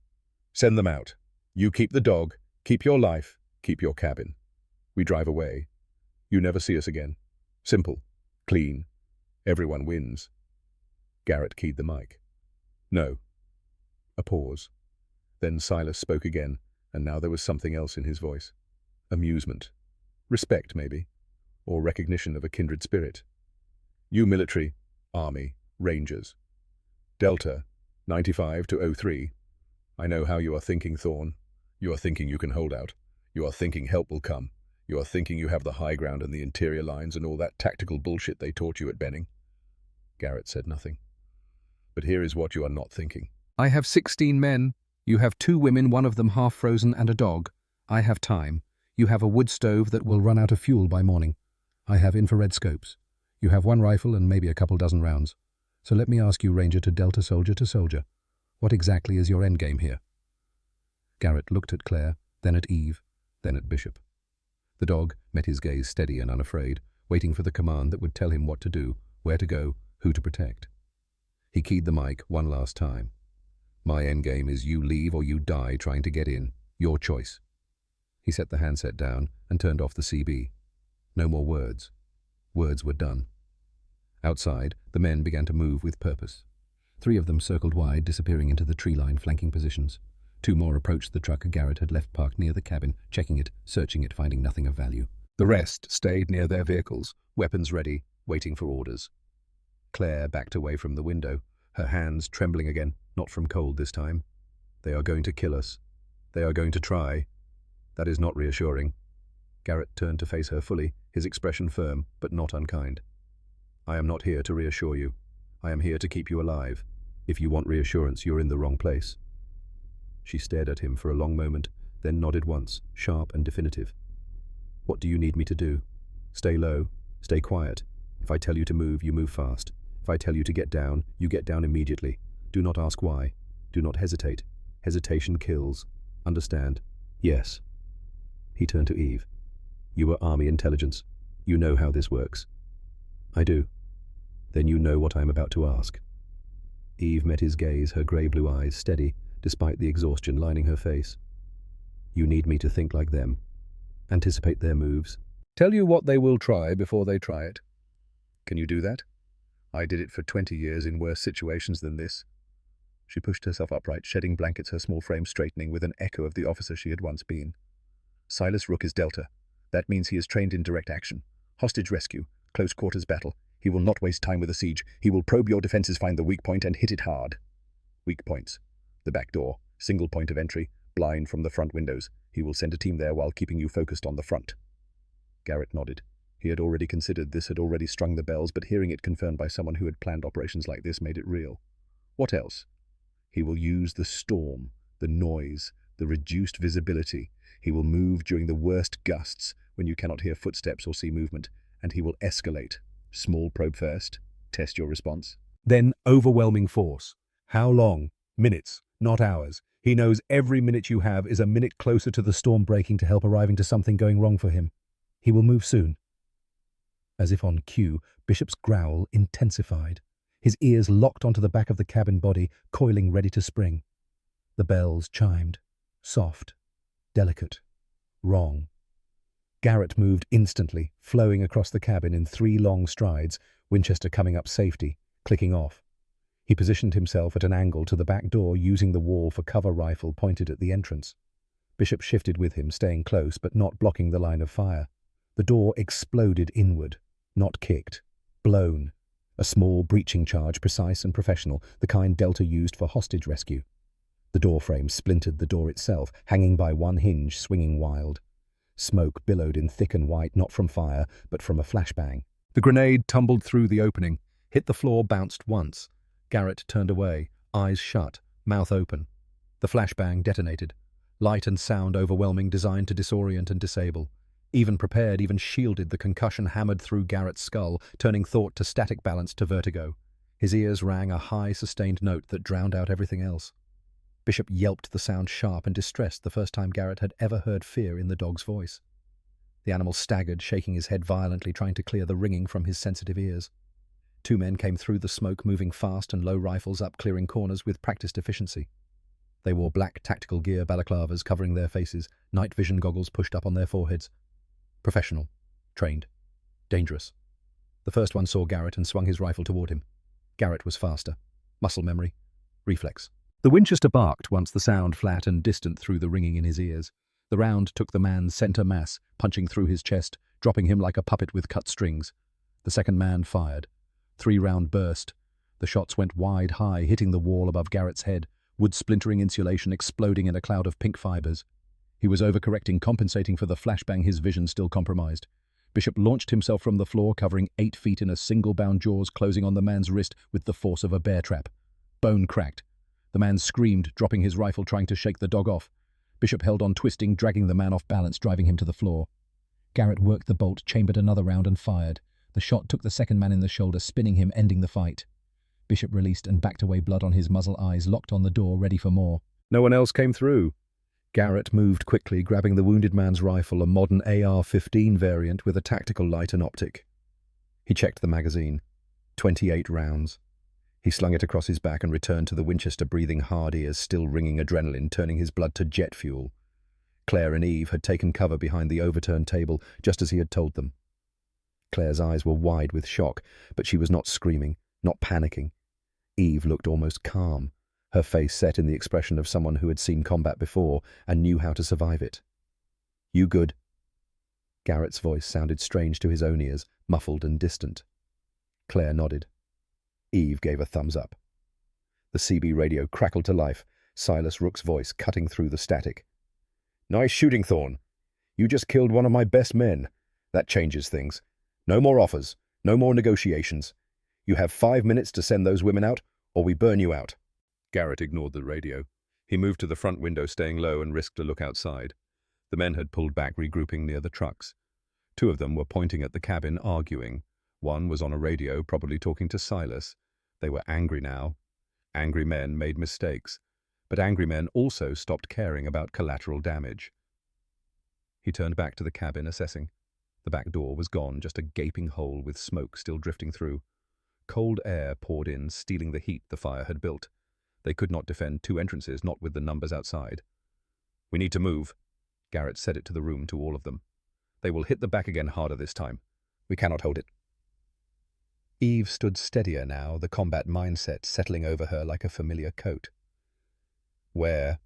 Send them out. You keep the dog, keep your life, keep your cabin. We drive away. You never see us again. Simple. Clean. Everyone wins." Garrett keyed the mic. "No." A pause. Then Silas spoke again, and now there was something else in his voice. Amusement. Respect, maybe. Or recognition of a kindred spirit. "You military, Army, Rangers. Delta, 95 to 03. I know how you are thinking, Thorne. You are thinking you can hold out. You are thinking help will come. You are thinking you have the high ground and the interior lines and all that tactical bullshit they taught you at Benning." Garrett said nothing. "But here is what you are not thinking. I have 16 men. You have 2 women, one of them half frozen, and a dog. I have time. You have a wood stove that will run out of fuel by morning. I have infrared scopes. You have 1 rifle and maybe a couple dozen rounds. So let me ask you, Ranger to Delta, soldier to soldier, what exactly is your endgame here?" Garrett looked at Claire, then at Eve, then at Bishop. The dog met his gaze steady and unafraid, waiting for the command that would tell him what to do, where to go, who to protect. He keyed the mic one last time. "My endgame is you leave or you die trying to get in. Your choice." He set the handset down and turned off the CB. No more words. Words were done. Outside, the men began to move with purpose. 3 of them circled wide, disappearing into the tree-line flanking positions. 2 more approached the truck Garrett had left parked near the cabin, checking it, searching it, finding nothing of value. The rest stayed near their vehicles, weapons ready, waiting for orders. Claire backed away from the window, her hands trembling again, not from cold this time. "They are going to kill us. They are going to try." That is not reassuring. Garrett turned to face her fully, his expression firm, but not unkind. "I am not here to reassure you. I am here to keep you alive. If you want reassurance, you're in the wrong place." She stared at him for a long moment, then nodded once, sharp and definitive. "What do you need me to do? Stay low, stay quiet. If I tell you to move, you move fast. If I tell you to get down, you get down immediately. Do not ask why. Do not hesitate. Hesitation kills. Understand?" "Yes." He turned to Eve. "You are Army intelligence. You know how this works." "I do." "Then you know what I am about to ask." Eve met his gaze, her grey-blue eyes steady, despite the exhaustion lining her face. "You need me to think like them. Anticipate their moves. Tell you what they will try before they try it. Can you do that? I did it for 20 years in worse situations than this." She pushed herself upright, shedding blankets, her small frame straightening with an echo of the officer she had once been. "Silas Rook is Delta. That means he is trained in direct action. Hostage rescue, close quarters battle. He will not waste time with a siege. He will probe your defenses, find the weak point, and hit it hard. Weak points. The back door, single point of entry, blind from the front windows. He will send a team there while keeping you focused on the front." Garrett nodded. He had already considered this, had already strung the bells, but hearing it confirmed by someone who had planned operations like this made it real. What else? He will use the storm, the noise, the reduced visibility. He will move during the worst gusts, when you cannot hear footsteps or see movement, and he will escalate. Small probe first. Test your response. Then overwhelming force. How long? Minutes, not hours. He knows every minute you have is a minute closer to the storm breaking to help arriving to something going wrong for him. He will move soon. As if on cue, Bishop's growl intensified. His ears locked onto the back of the cabin body, coiling ready to spring. The bells chimed. Soft. Delicate. Wrong. Garrett moved instantly, flowing across the cabin in 3 long strides, Winchester coming up safety, clicking off. He positioned himself at an angle to the back door, using the wall for cover, rifle pointed at the entrance. Bishop shifted with him, staying close but not blocking the line of fire. The door exploded inward, not kicked, blown. A small breaching charge, precise and professional, the kind Delta used for hostage rescue. The door frame splintered the door itself, hanging by one hinge, swinging wild. Smoke billowed in thick and white, not from fire, but from a flashbang. The grenade tumbled through the opening, hit the floor, bounced once. Garrett turned away, eyes shut, mouth open. The flashbang detonated. Light and sound overwhelming, designed to disorient and disable. Even prepared, even shielded, the concussion hammered through Garrett's skull, turning thought to static balance to vertigo. His ears rang a high, sustained note that drowned out everything else. Bishop yelped, the sound sharp and distressed, the first time Garrett had ever heard fear in the dog's voice. The animal staggered, shaking his head violently, trying to clear the ringing from his sensitive ears. Two men came through the smoke, moving fast and low rifles up, clearing corners with practiced efficiency. They wore black tactical gear balaclavas covering their faces, night vision goggles pushed up on their foreheads. Professional. Trained. Dangerous. The first one saw Garrett and swung his rifle toward him. Garrett was faster. Muscle memory. Reflex. The Winchester barked once the sound flat and distant through the ringing in his ears. The round took the man's center mass, punching through his chest, dropping him like a puppet with cut strings. The second man fired. 3-round burst. The shots went wide high, hitting the wall above Garrett's head, wood splintering insulation exploding in a cloud of pink fibers. He was overcorrecting, compensating for the flashbang, his vision still compromised. Bishop launched himself from the floor, covering 8 feet in a single bound, jaws closing on the man's wrist with the force of a bear trap. Bone cracked. The man screamed, dropping his rifle, trying to shake the dog off. Bishop held on, twisting, dragging the man off balance, driving him to the floor. Garrett worked the bolt, chambered another round and fired. The shot took the second man in the shoulder, spinning him, ending the fight. Bishop released and backed away, blood on his muzzle, eyes locked on the door, ready for more. No one else came through. Garrett moved quickly, grabbing the wounded man's rifle, a modern AR-15 variant with a tactical light and optic. He checked the magazine. 28 rounds. He slung it across his back and returned to the Winchester, breathing hard, ears still ringing adrenaline, turning his blood to jet fuel. Claire and Eve had taken cover behind the overturned table, just as he had told them. Claire's eyes were wide with shock, but she was not screaming, not panicking. Eve looked almost calm, her face set in the expression of someone who had seen combat before and knew how to survive it. "You good?" Garrett's voice sounded strange to his own ears, muffled and distant. Claire nodded. Eve gave a thumbs up. The CB radio crackled to life, Silas Rook's voice cutting through the static. "Nice shooting, Thorne. You just killed one of my best men. That changes things. No more offers, no more negotiations. You have 5 minutes to send those women out, or we burn you out." Garrett ignored the radio. He moved to the front window, staying low, and risked a look outside. The men had pulled back, regrouping near the trucks. 2 of them were pointing at the cabin, arguing. One was on a radio, probably talking to Silas. They were angry now. Angry men made mistakes, but angry men also stopped caring about collateral damage. He turned back to the cabin, assessing. The back door was gone, just a gaping hole with smoke still drifting through. Cold air poured in, stealing the heat the fire had built. They could not defend 2 entrances, not with the numbers outside. "We need to move." Garrett said it to the room, to all of them. "They will hit the back again harder this time. We cannot hold it." Eve stood steadier now, the combat mindset settling over her like a familiar coat. "Where?"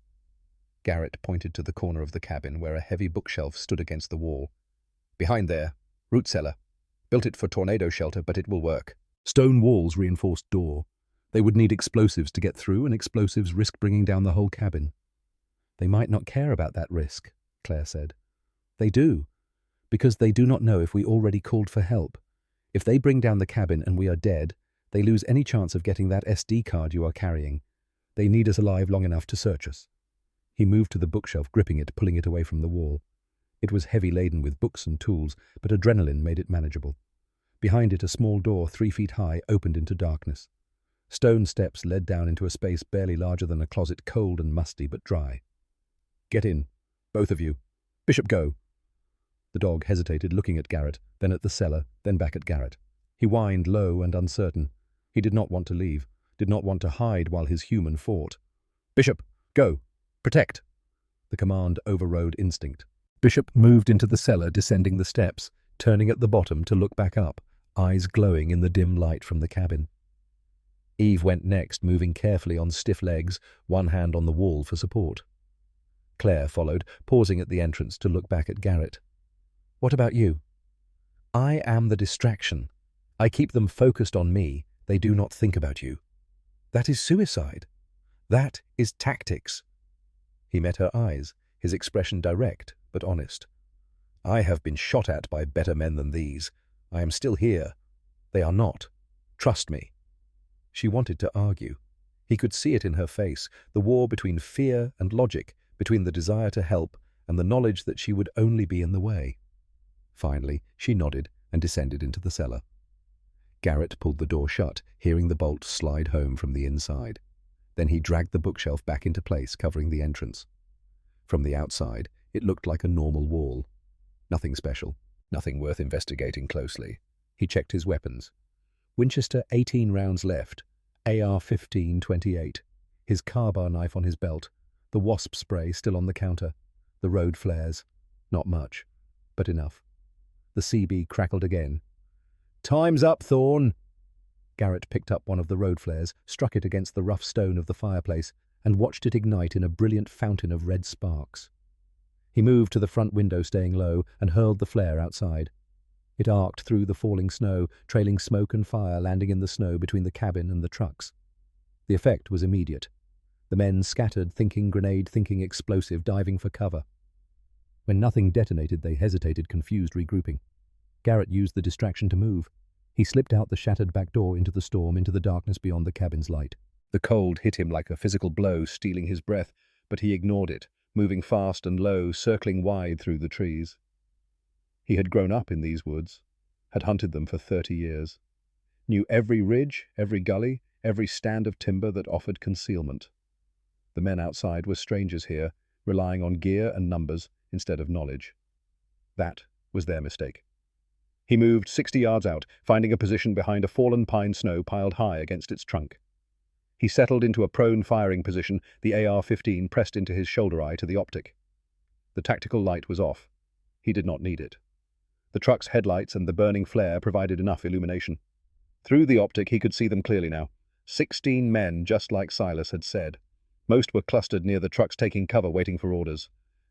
Garrett pointed to the corner of the cabin where a heavy bookshelf stood against the wall. "Behind there. Root cellar. Built it for tornado shelter, but it will work." Stone walls reinforced door. They would need explosives to get through, and explosives risked bringing down the whole cabin. "They might not care about that risk," Claire said. "They do, because they do not know if we already called for help. If they bring down the cabin and we are dead, they lose any chance of getting that SD card you are carrying. They need us alive long enough to search us." He moved to the bookshelf, gripping it, pulling it away from the wall. It was heavy laden with books and tools, but adrenaline made it manageable. Behind it, a small door 3 feet high opened into darkness. Stone steps led down into a space barely larger than a closet, cold and musty but dry. "Get in. Both of you. Bishop, go." The dog hesitated, looking at Garrett, then at the cellar, then back at Garrett. He whined low and uncertain. He did not want to leave, did not want to hide while his human fought. "Bishop, go. Protect." The command overrode instinct. Bishop moved into the cellar, descending the steps, turning at the bottom to look back up, eyes glowing in the dim light from the cabin. Eve went next, moving carefully on stiff legs, one hand on the wall for support. Claire followed, pausing at the entrance to look back at Garrett. "What about you?" "I am the distraction. I keep them focused on me. They do not think about you." "That is suicide." That is tactics. He met her eyes, his expression direct but honest. I have been shot at by better men than these. I am still here. They are not. Trust me. She wanted to argue. He could see it in her face, the war between fear and logic, between the desire to help and the knowledge that she would only be in the way. Finally, she nodded and descended into the cellar. Garrett pulled the door shut, hearing the bolt slide home from the inside. Then he dragged the bookshelf back into place, covering the entrance. From the outside, it looked like a normal wall. Nothing special, nothing worth investigating closely. He checked his weapons. Winchester 18 rounds left, AR-15 28, his carbar knife on his belt, the wasp spray still on the counter, the road flares. Not much, but enough. The CB crackled again. "Time's up, Thorne!" Garrett picked up one of the road flares, struck it against the rough stone of the fireplace, and watched it ignite in a brilliant fountain of red sparks. He moved to the front window, staying low, and hurled the flare outside. It arced through the falling snow, trailing smoke and fire, landing in the snow between the cabin and the trucks. The effect was immediate. The men scattered, thinking grenade, thinking explosive, diving for cover. When nothing detonated, they hesitated, confused, regrouping. Garrett used the distraction to move. He slipped out the shattered back door into the storm, into the darkness beyond the cabin's light. The cold hit him like a physical blow, stealing his breath, but he ignored it, moving fast and low, circling wide through the trees. He had grown up in these woods, had hunted them for 30 years, knew every ridge, every gully, every stand of timber that offered concealment. The men outside were strangers here, relying on gear and numbers instead of knowledge. That was their mistake. He moved 60 yards out, finding a position behind a fallen pine snow piled high against its trunk. He settled into a prone firing position, the AR-15 pressed into his shoulder eye to the optic. The tactical light was off. He did not need it. The truck's headlights and the burning flare provided enough illumination. Through the optic he could see them clearly now. 16 men, just like Silas had said. Most were clustered near the trucks, taking cover, waiting for orders.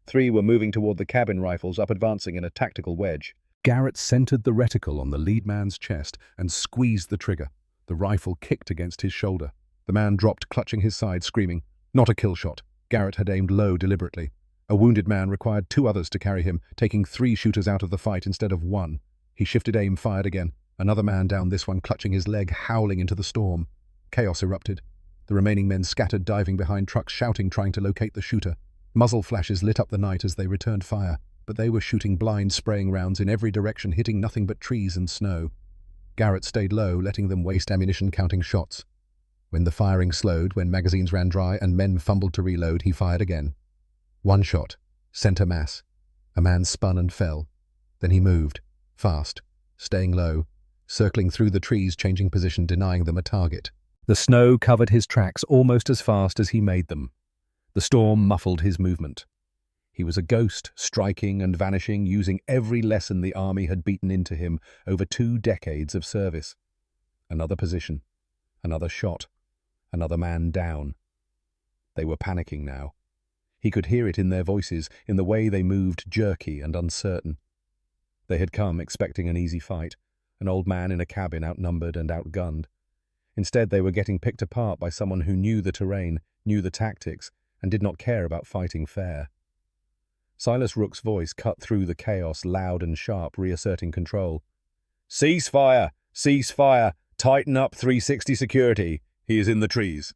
3 were moving toward the cabin rifles, up advancing in a tactical wedge. Garrett centered the reticle on the lead man's chest and squeezed the trigger. The rifle kicked against his shoulder. The man dropped, clutching his side, screaming. Not a kill shot. Garrett had aimed low deliberately. A wounded man required 2 others to carry him, taking 3 shooters out of the fight instead of 1. He shifted aim, fired again. Another man down, this one clutching his leg, howling into the storm. Chaos erupted. The remaining men scattered, diving behind trucks, shouting, trying to locate the shooter. Muzzle flashes lit up the night as they returned fire, but they were shooting blind, spraying rounds in every direction, hitting nothing but trees and snow. Garrett stayed low, letting them waste ammunition, counting shots. When the firing slowed, when magazines ran dry and men fumbled to reload, he fired again. 1 shot, center mass. A man spun and fell. Then he moved, fast, staying low, circling through the trees, changing position, denying them a target. The snow covered his tracks almost as fast as he made them. The storm muffled his movement. He was a ghost, striking and vanishing, using every lesson the army had beaten into him over 2 decades of service. Another position, another shot, another man down. They were panicking now. He could hear it in their voices, in the way they moved, jerky and uncertain. They had come expecting an easy fight, an old man in a cabin, outnumbered and outgunned. Instead, they were getting picked apart by someone who knew the terrain, knew the tactics, and did not care about fighting fair. Silas Rook's voice cut through the chaos, loud and sharp, reasserting control. "Cease fire! Cease fire! Tighten up 360 security! He is in the trees!"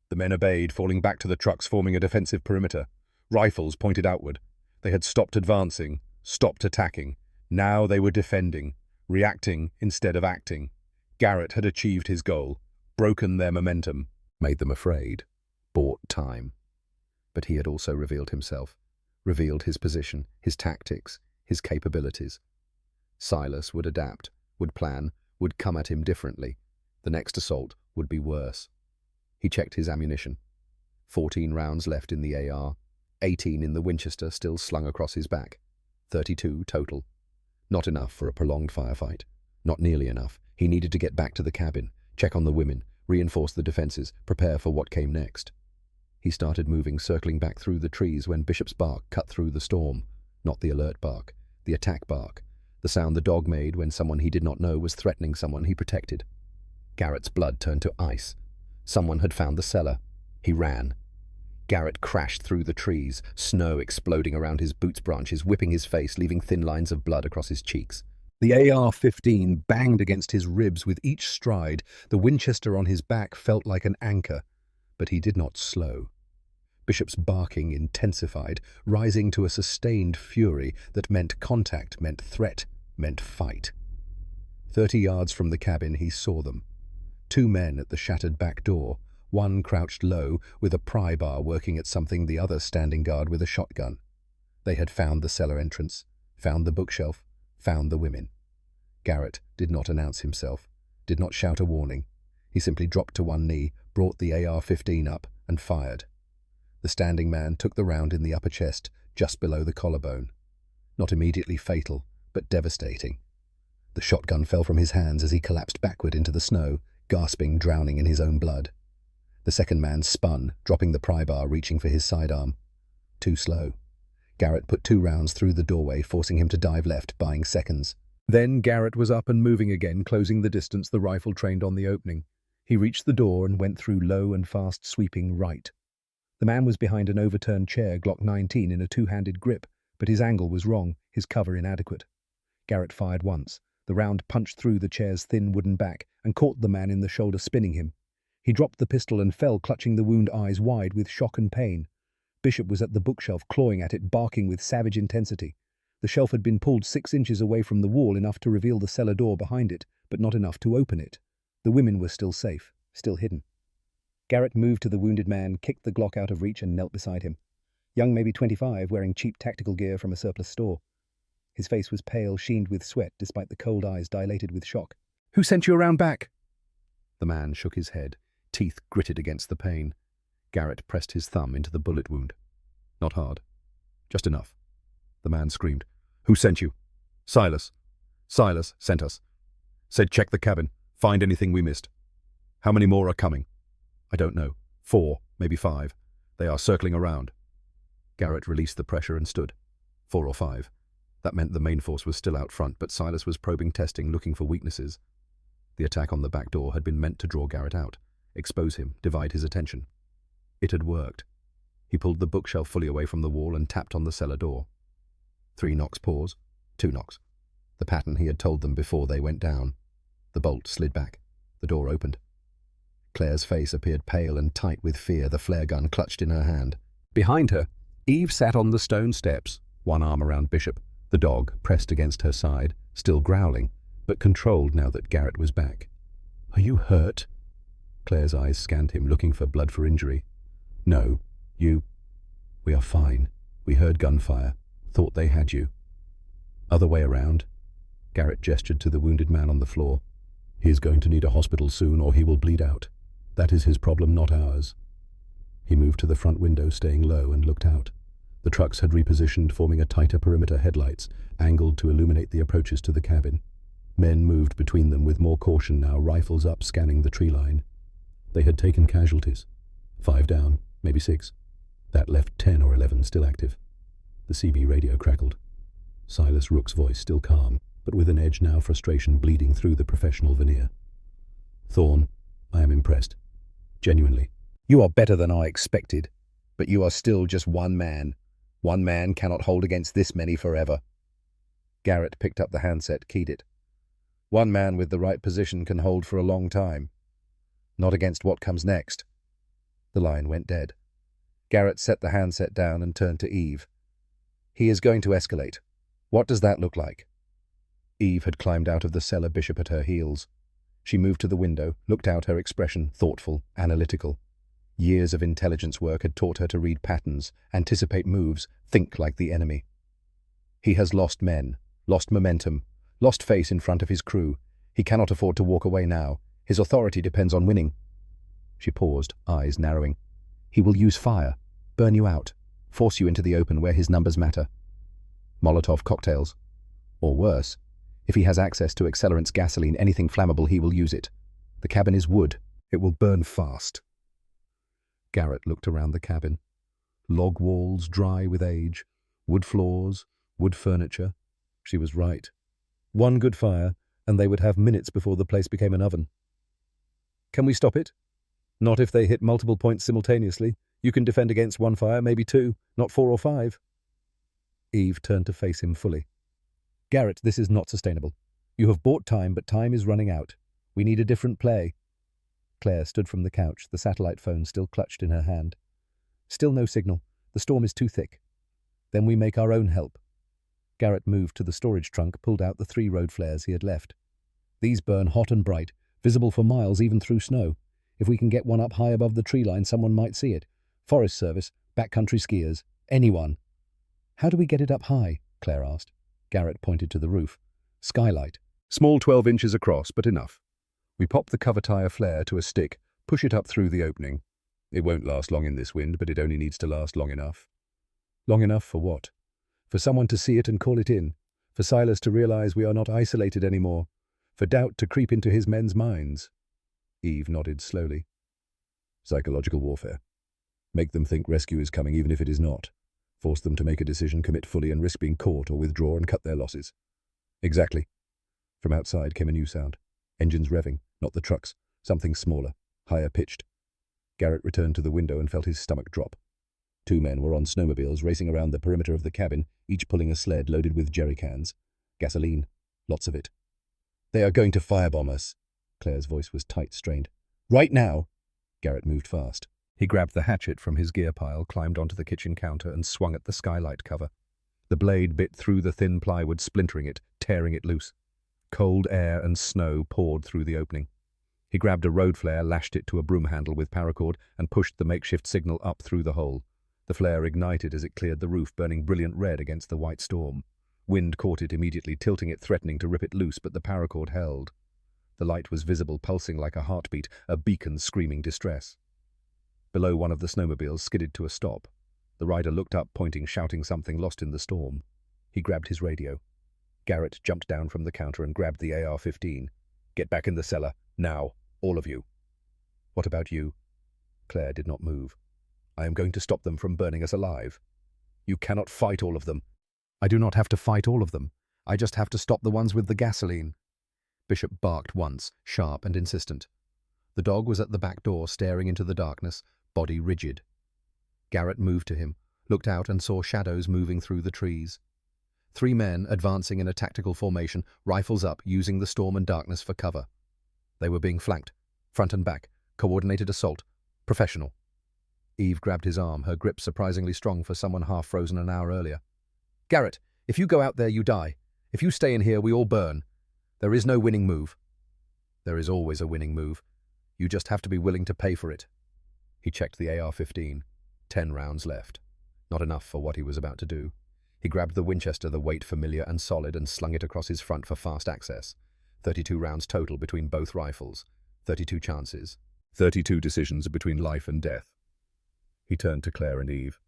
The men obeyed, falling back to the trucks, forming a defensive perimeter. Rifles pointed outward. They had stopped advancing, stopped attacking. Now they were defending, reacting instead of acting. Garrett had achieved his goal, broken their momentum, made them afraid, bought time. But he had also revealed himself, revealed his position, his tactics, his capabilities. Silas would adapt, would plan, would come at him differently. The next assault would be worse. He checked his ammunition. 14 rounds left in the AR, 18 in the Winchester still slung across his back. 32 total. Not enough for a prolonged firefight. Not nearly enough. He needed to get back to the cabin, check on the women, reinforce the defenses, prepare for what came next. He started moving, circling back through the trees when Bishop's bark cut through the storm. Not the alert bark, the attack bark. The sound the dog made when someone he did not know was threatening someone he protected. Garrett's blood turned to ice. Someone had found the cellar. He ran. Garrett crashed through the trees, snow exploding around his boots branches, whipping his face, leaving thin lines of blood across his cheeks. The AR-15 banged against his ribs with each stride. The Winchester on his back felt like an anchor, but he did not slow. Bishop's barking intensified, rising to a sustained fury that meant contact, meant threat, meant fight. 30 yards from the cabin, he saw them. 2 men at the shattered back door, one crouched low with a pry bar working at something, the other standing guard with a shotgun. They had found the cellar entrance, found the bookshelf, found the women. Garrett did not announce himself, did not shout a warning. He simply dropped to one knee, brought the AR-15 up, and fired. The standing man took the round in the upper chest, just below the collarbone. Not immediately fatal, but devastating. The shotgun fell from his hands as he collapsed backward into the snow, gasping, drowning in his own blood. The second man spun, dropping the pry bar, reaching for his sidearm. Too slow. Garrett put 2 rounds through the doorway, forcing him to dive left, buying seconds. Then Garrett was up and moving again, closing the distance, the rifle trained on the opening. He reached the door and went through low and fast, sweeping right. The man was behind an overturned chair, Glock 19 in a 2-handed grip, but his angle was wrong, his cover inadequate. Garrett fired once. The round punched through the chair's thin wooden back and caught the man in the shoulder, spinning him. He dropped the pistol and fell, clutching the wound, eyes wide with shock and pain. Bishop was at the bookshelf, clawing at it, barking with savage intensity. The shelf had been pulled 6 inches away from the wall, enough to reveal the cellar door behind it, but not enough to open it. The women were still safe, still hidden. Garrett moved to the wounded man, kicked the Glock out of reach, and knelt beside him. Young, maybe 25, wearing cheap tactical gear from a surplus store. His face was pale, sheened with sweat, despite the cold eyes dilated with shock. "Who sent you around back?" The man shook his head, teeth gritted against the pain. Garrett pressed his thumb into the bullet wound. "Not hard. Just enough." The man screamed. "Who sent you?" "Silas. Silas sent us. Said check the cabin, find anything we missed." "How many more are coming?" "I don't know. 4, maybe 5. They are circling around." Garrett released the pressure and stood. 4 or 5. That meant the main force was still out front, but Silas was probing, testing, looking for weaknesses. The attack on the back door had been meant to draw Garrett out, expose him, divide his attention. It had worked. He pulled the bookshelf fully away from the wall and tapped on the cellar door. 3 knocks, pause. 2 knocks. The pattern he had told them before they went down. The bolt slid back. The door opened. Claire's face appeared pale and tight with fear, the flare gun clutched in her hand. Behind her, Eve sat on the stone steps, one arm around Bishop, the dog pressed against her side, still growling, but controlled now that Garrett was back. "Are you hurt?" Claire's eyes scanned him, looking for blood for injury. "No. You?" "We are fine. We heard gunfire. Thought they had you." "Other way around?" Garrett gestured to the wounded man on the floor. "He is going to need a hospital soon, or he will bleed out. That is his problem, not ours." He moved to the front window, staying low, and looked out. The trucks had repositioned, forming a tighter perimeter, headlights angled to illuminate the approaches to the cabin. Men moved between them with more caution now, rifles up, scanning the tree line. They had taken casualties. 5 down, maybe 6. That left 10 or 11 still active. The CB radio crackled. Silas Rook's voice still calm, but with an edge now, frustration bleeding through the professional veneer. "Thorne, I am impressed. Genuinely. You are better than I expected, but you are still just one man. One man cannot hold against this many forever." Garrett picked up the handset, keyed it. "One man with the right position can hold for a long time. Not against what comes next." The line went dead. Garrett set the handset down and turned to Eve. "He is going to escalate. What does that look like?" Eve had climbed out of the cellar, Bishop at her heels. She moved to the window, looked out, her expression thoughtful, analytical. Years of intelligence work had taught her to read patterns, anticipate moves, think like the enemy. "He has lost men, lost momentum, lost face in front of his crew. He cannot afford to walk away now. His authority depends on winning." She paused, eyes narrowing. "He will use fire, burn you out, force you into the open where his numbers matter. Molotov cocktails. Or worse, if he has access to accelerants, gasoline, anything flammable, he will use it. The cabin is wood. It will burn fast." Garrett looked around the cabin. Log walls dry with age, wood floors, wood furniture. She was right. One good fire, and they would have minutes before the place became an oven. "Can we stop it?" Not if they hit multiple points simultaneously. You can defend against one fire, maybe two, not 4 or 5. Eve turned to face him fully. Garrett, this is not sustainable. You have bought time, but time is running out. We need a different play. Claire stood from the couch, the satellite phone still clutched in her hand. Still no signal. The storm is too thick. Then we make our own help. Garrett moved to the storage trunk, pulled out the 3 road flares he had left. These burn hot and bright, visible for miles even through snow. If we can get one up high above the tree line, someone might see it. Forest Service, backcountry skiers, anyone. How do we get it up high? Claire asked. Garrett pointed to the roof. Skylight. Small 12 inches across, but enough. We pop the cover tire flare to a stick, push it up through the opening. It won't last long in this wind, but it only needs to last long enough. Long enough for what? For someone to see it and call it in. For Silas to realize we are not isolated anymore. For doubt to creep into his men's minds. Eve nodded slowly. Psychological warfare. Make them think rescue is coming even if it is not. Force them to make a decision, commit fully and risk being caught, or withdraw and cut their losses. Exactly. From outside came a new sound. Engines revving, not the trucks. Something smaller, higher pitched. Garrett returned to the window and felt his stomach drop. 2 men were on snowmobiles racing around the perimeter of the cabin, each pulling a sled loaded with jerry cans. Gasoline. Lots of it. They are going to firebomb us. Claire's voice was tight, strained. Right now! Garrett moved fast. He grabbed the hatchet from his gear pile, climbed onto the kitchen counter, and swung at the skylight cover. The blade bit through the thin plywood, splintering it, tearing it loose. Cold air and snow poured through the opening. He grabbed a road flare, lashed it to a broom handle with paracord, and pushed the makeshift signal up through the hole. The flare ignited as it cleared the roof, burning brilliant red against the white storm. Wind caught it immediately, tilting it, threatening to rip it loose, but the paracord held. The light was visible, pulsing like a heartbeat, a beacon screaming distress. Below, one of the snowmobiles skidded to a stop. The rider looked up, pointing, shouting something, lost in the storm. He grabbed his radio. Garrett jumped down from the counter and grabbed the AR-15. Get back in the cellar, now, all of you. What about you? Claire did not move. I am going to stop them from burning us alive. You cannot fight all of them. I do not have to fight all of them. I just have to stop the ones with the gasoline. Bishop barked once, sharp and insistent. The dog was at the back door, staring into the darkness, body rigid. Garrett moved to him, looked out and saw shadows moving through the trees. 3 men advancing in a tactical formation, rifles up, using the storm and darkness for cover. They were being flanked, front and back, coordinated assault, professional. Eve grabbed his arm, her grip surprisingly strong for someone half-frozen an hour earlier. Garrett, if you go out there, you die. If you stay in here, we all burn. There is no winning move. There is always a winning move. You just have to be willing to pay for it. He checked the AR-15. 10 rounds left. Not enough for what he was about to do. He grabbed the Winchester, the weight familiar and solid, and slung it across his front for fast access. 32 rounds total between both rifles. 32 chances. 32 decisions between life and death. He turned to Claire and Eve.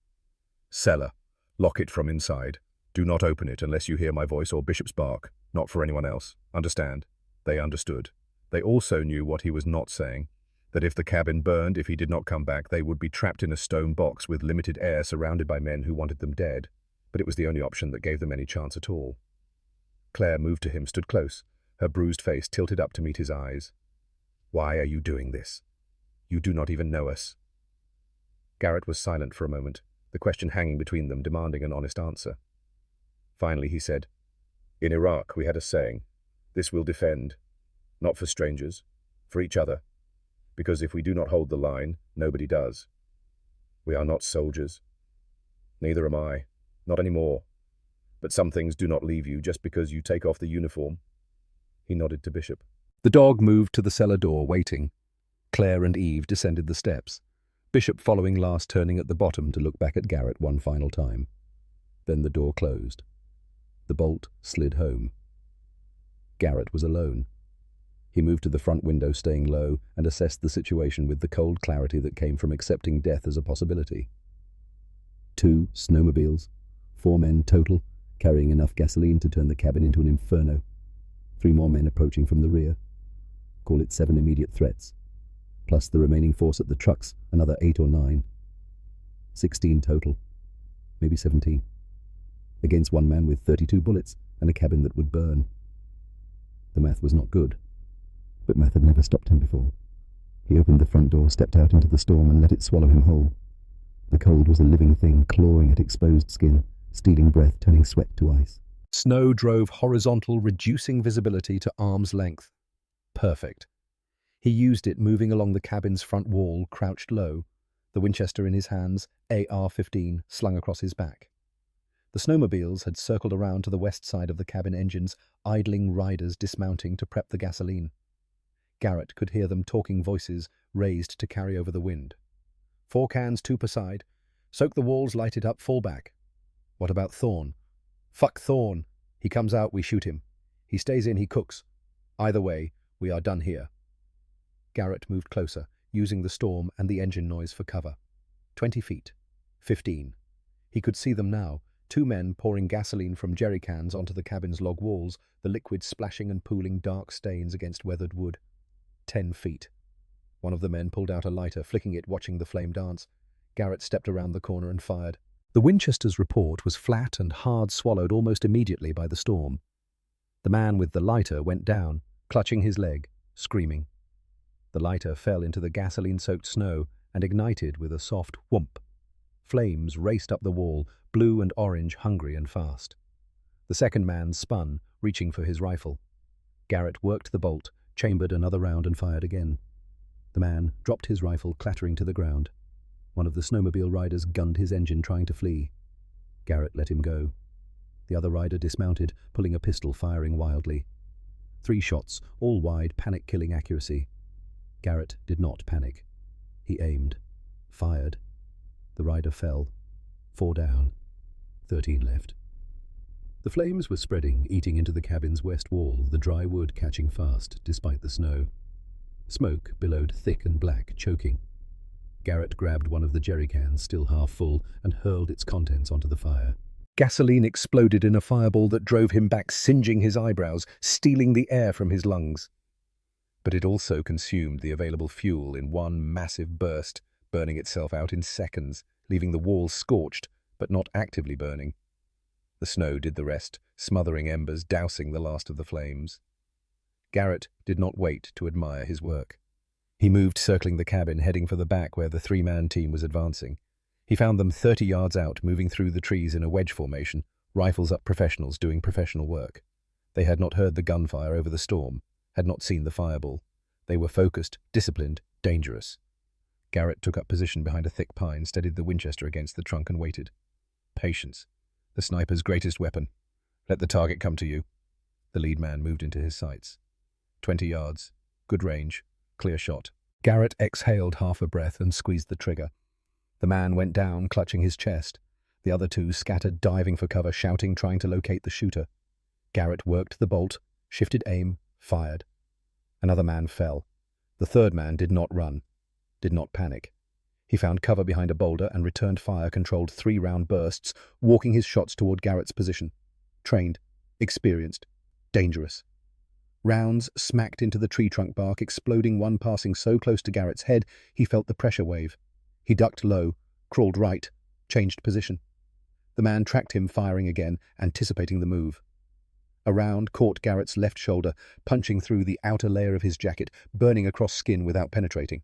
Cellar. Lock it from inside. Do not open it unless you hear my voice or Bishop's bark. Not for anyone else. Understand? They understood. They also knew what he was not saying. That if the cabin burned, if he did not come back, they would be trapped in a stone box with limited air, surrounded by men who wanted them dead. But it was the only option that gave them any chance at all. Claire moved to him, stood close, her bruised face tilted up to meet his eyes. Why are you doing this? You do not even know us. Garrett was silent for a moment, the question hanging between them, demanding an honest answer. Finally he said, In Iraq we had a saying, this will defend, not for strangers, for each other, because if we do not hold the line, nobody does. We are not soldiers. Neither am I, not anymore. But some things do not leave you just because you take off the uniform. He nodded to Bishop. The dog moved to the cellar door, waiting. Claire and Eve descended the steps, Bishop following last, turning at the bottom to look back at Garrett one final time. Then the door closed. The bolt slid home. Garrett was alone. He moved to the front window, staying low, and assessed the situation with the cold clarity that came from accepting death as a possibility. 2 snowmobiles, 4 men total, carrying enough gasoline to turn the cabin into an inferno. 3 more men approaching from the rear. Call it 7 immediate threats. Plus the remaining force at the trucks, another 8 or 9. 16 total. Maybe 17. Against 1 man with 32 bullets and a cabin that would burn. The math was not good, but math had never stopped him before. He opened the front door, stepped out into the storm, and let it swallow him whole. The cold was a living thing, clawing at exposed skin, stealing breath, turning sweat to ice. Snow drove horizontal, reducing visibility to arm's length. Perfect. He used it, moving along the cabin's front wall, crouched low, the Winchester in his hands, AR-15 slung across his back. The snowmobiles had circled around to the west side of the cabin engines, idling riders dismounting to prep the gasoline. Garrett could hear them talking, voices raised to carry over the wind. 4 cans, 2 per side. Soak the walls, light it up, fall back. What about Thorne? Fuck Thorne. He comes out, we shoot him. He stays in, he cooks. Either way, we are done here. Garrett moved closer, using the storm and the engine noise for cover. 20 feet. 15. He could see them now, 2 men pouring gasoline from jerry cans onto the cabin's log walls, the liquid splashing and pooling dark stains against weathered wood. 10 feet. One of the men pulled out a lighter, flicking it, watching the flame dance. Garrett stepped around the corner and fired. The Winchester's report was flat and hard, swallowed almost immediately by the storm. The man with the lighter went down, clutching his leg, screaming. The lighter fell into the gasoline-soaked snow and ignited with a soft whoomp. Flames raced up the wall, blue and orange, hungry and fast. The second man spun, reaching for his rifle. Garrett worked the bolt, chambered another round and fired again. The man dropped his rifle, clattering to the ground. One of the snowmobile riders gunned his engine, trying to flee. Garrett let him go. The other rider dismounted, pulling a pistol, firing wildly. 3 shots, all wide, panic-killing accuracy. Garrett did not panic. He aimed, fired. The rider fell. 4 down. 13 left. The flames were spreading, eating into the cabin's west wall, the dry wood catching fast, despite the snow. Smoke billowed thick and black, choking. Garrett grabbed one of the jerry cans, still half full, and hurled its contents onto the fire. Gasoline exploded in a fireball that drove him back, singeing his eyebrows, stealing the air from his lungs. But it also consumed the available fuel in one massive burst, burning itself out in seconds, leaving the walls scorched, but not actively burning. The snow did the rest, smothering embers, dousing the last of the flames. Garrett did not wait to admire his work. He moved, circling the cabin, heading for the back where the 3-man team was advancing. He found them 30 yards out, moving through the trees in a wedge formation, rifles up, professionals doing professional work. They had not heard the gunfire over the storm, had not seen the fireball. They were focused, disciplined, dangerous. Garrett took up position behind a thick pine, steadied the Winchester against the trunk and waited. Patience. The sniper's greatest weapon. Let the target come to you. The lead man moved into his sights. 20 yards. Good range. Clear shot. Garrett exhaled half a breath and squeezed the trigger. The man went down, clutching his chest. The other 2 scattered, diving for cover, shouting, trying to locate the shooter. Garrett worked the bolt, shifted aim, fired. Another man fell. The 3rd man did not run, did not panic. He found cover behind a boulder and returned fire, controlled 3-round bursts, walking his shots toward Garrett's position. Trained, experienced, dangerous. Rounds smacked into the tree trunk bark, exploding, one passing so close to Garrett's head he felt the pressure wave. He ducked low, crawled right, changed position. The man tracked him, firing again, anticipating the move. A round caught Garrett's left shoulder, punching through the outer layer of his jacket, burning across skin without penetrating.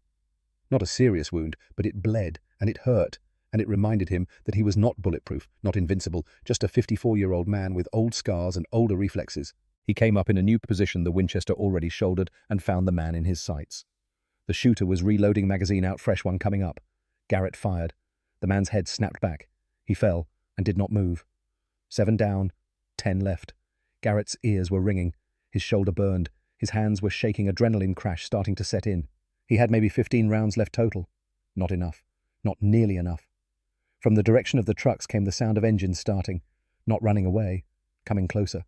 Not a serious wound, but it bled, and it hurt, and it reminded him that he was not bulletproof, not invincible, just a 54-year-old man with old scars and older reflexes. He came up in a new position, the Winchester already shouldered, and found the man in his sights. The shooter was reloading magazine out, fresh one coming up. Garrett fired. The man's head snapped back. He fell and did not move. 7 down, 10 left. Garrett's ears were ringing. His shoulder burned. His hands were shaking, adrenaline crash starting to set in. He had maybe 15 rounds left total. Not enough. Not nearly enough. From the direction of the trucks came the sound of engines starting. Not running away. Coming closer.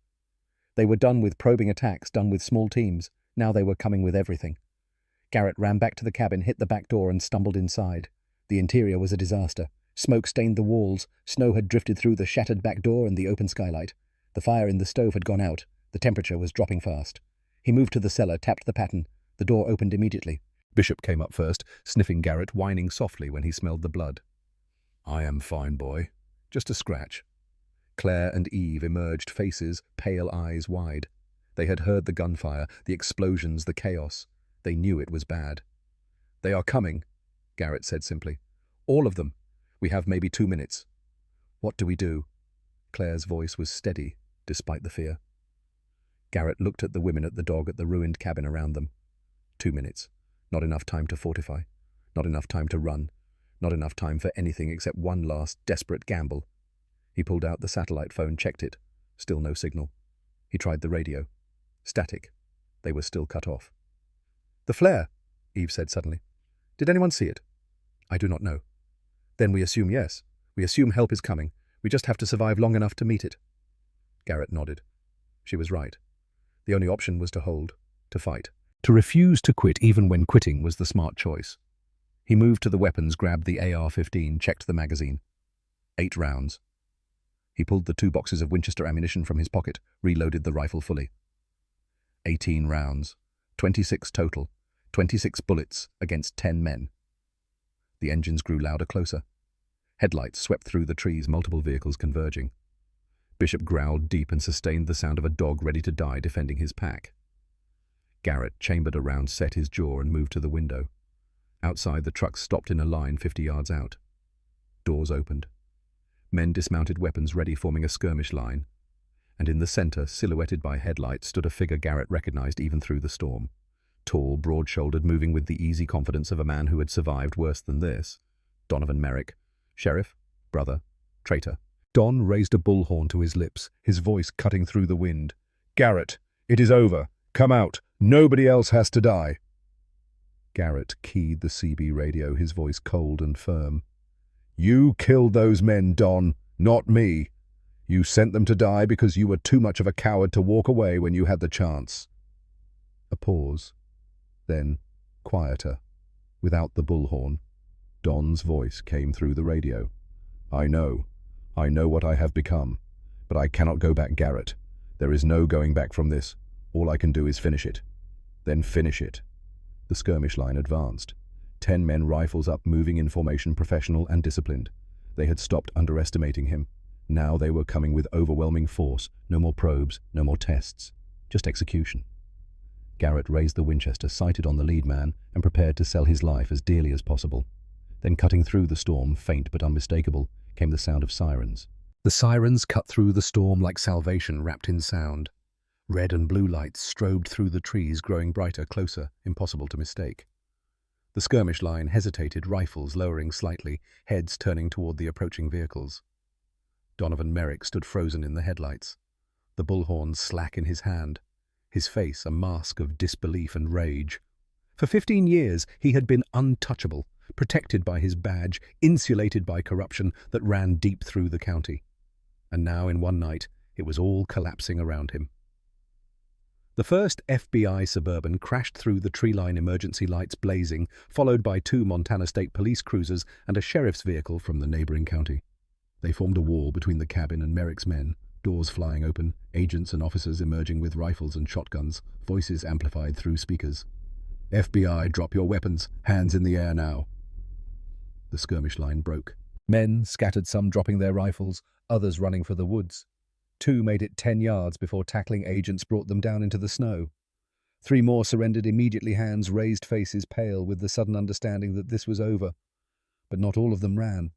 They were done with probing attacks, done with small teams. Now they were coming with everything. Garrett ran back to the cabin, hit the back door, and stumbled inside. The interior was a disaster. Smoke stained the walls. Snow had drifted through the shattered back door and the open skylight. The fire in the stove had gone out. The temperature was dropping fast. He moved to the cellar, tapped the pattern. The door opened immediately. Bishop came up first, sniffing Garrett, whining softly when he smelled the blood. "I am fine, boy. Just a scratch." Claire and Eve emerged, faces, pale eyes wide. They had heard the gunfire, the explosions, the chaos. They knew it was bad. "They are coming," Garrett said simply. "All of them. We have maybe 2 minutes." "What do we do?" Claire's voice was steady, despite the fear. Garrett looked at the women at the dog at the ruined cabin around them. 2 minutes. Not enough time to fortify. Not enough time to run. Not enough time for anything except one last, desperate gamble. He pulled out the satellite phone, checked it. Still no signal. He tried the radio. Static. They were still cut off. "The flare," Eve said suddenly. "Did anyone see it?" "I do not know." "Then we assume yes. We assume help is coming. We just have to survive long enough to meet it." Garrett nodded. She was right. The only option was to hold, to fight. To refuse to quit even when quitting was the smart choice. He moved to the weapons, grabbed the AR-15, checked the magazine. 8 rounds. He pulled the 2 boxes of Winchester ammunition from his pocket, reloaded the rifle fully. 18 rounds. 26 total. 26 bullets against 10 men. The engines grew louder, closer. Headlights swept through the trees, multiple vehicles converging. Bishop growled deep and sustained the sound of a dog ready to die defending his pack. Garrett chambered a round, set his jaw, and moved to the window. Outside, the trucks stopped in a line 50 yards out. Doors opened. Men dismounted, weapons ready, forming a skirmish line. And in the center, silhouetted by headlights, stood a figure Garrett recognized even through the storm. Tall, broad-shouldered, moving with the easy confidence of a man who had survived worse than this. Donovan Merrick. Sheriff, brother, traitor. Don raised a bullhorn to his lips, his voice cutting through the wind. "Garrett, it is over. Come out. Nobody else has to die." Garrett keyed the CB radio, his voice cold and firm. "You killed those men, Don, not me. You sent them to die because you were too much of a coward to walk away when you had the chance." A pause. Then, quieter, without the bullhorn, Don's voice came through the radio. I know what I have become, but I cannot go back, Garrett. There is no going back from this. All I can do is finish it. Then finish it." The skirmish line advanced. 10 men, rifles up, moving in formation, professional and disciplined. They had stopped underestimating him. Now they were coming with overwhelming force. No more probes, no more tests. Just execution. Garrett raised the Winchester, sighted on the lead man, and prepared to sell his life as dearly as possible. Then, cutting through the storm, faint but unmistakable, came the sound of sirens. The sirens cut through the storm like salvation wrapped in sound. Red and blue lights strobed through the trees, growing brighter, closer, impossible to mistake. The skirmish line hesitated, rifles lowering slightly, heads turning toward the approaching vehicles. Donovan Merrick stood frozen in the headlights, the bullhorn slack in his hand, his face a mask of disbelief and rage. For 15 years he had been untouchable, protected by his badge, insulated by corruption that ran deep through the county. And now, in one night, it was all collapsing around him. The first FBI Suburban crashed through the tree-line, emergency lights blazing, followed by 2 Montana State Police cruisers and a sheriff's vehicle from the neighboring county. They formed a wall between the cabin and Merrick's men, doors flying open, agents and officers emerging with rifles and shotguns, voices amplified through speakers. "FBI, drop your weapons. Hands in the air now." The skirmish line broke. Men scattered, some dropping their rifles, others running for the woods. 2 made it 10 yards before tackling agents brought them down into the snow. 3 more surrendered immediately, hands raised, faces pale with the sudden understanding that this was over. But not all of them ran.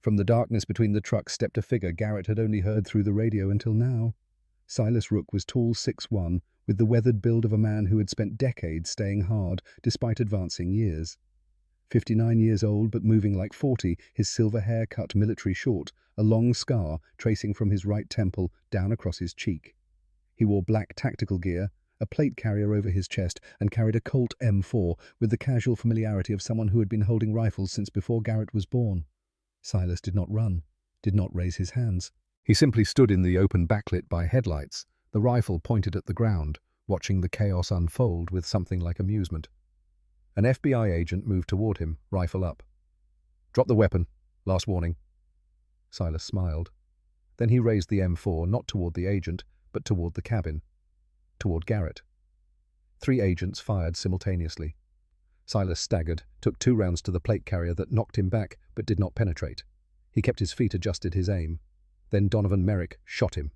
From the darkness between the trucks stepped a figure Garrett had only heard through the radio until now. Silas Rook was tall, 6'1", with the weathered build of a man who had spent decades staying hard despite advancing years. 59 years old but moving like 40, his silver hair cut military short, a long scar tracing from his right temple down across his cheek. He wore black tactical gear, a plate carrier over his chest, and carried a Colt M4 with the casual familiarity of someone who had been holding rifles since before Garrett was born. Silas did not run, did not raise his hands. He simply stood in the open backlit by headlights, the rifle pointed at the ground, watching the chaos unfold with something like amusement. An FBI agent moved toward him, rifle up. "Drop the weapon. Last warning." Silas smiled. Then he raised the M4 not toward the agent, but toward the cabin, toward Garrett. 3 agents fired simultaneously. Silas staggered, took 2 rounds to the plate carrier that knocked him back but did not penetrate. He kept his feet, adjusted his aim. Then Donovan Merrick shot him.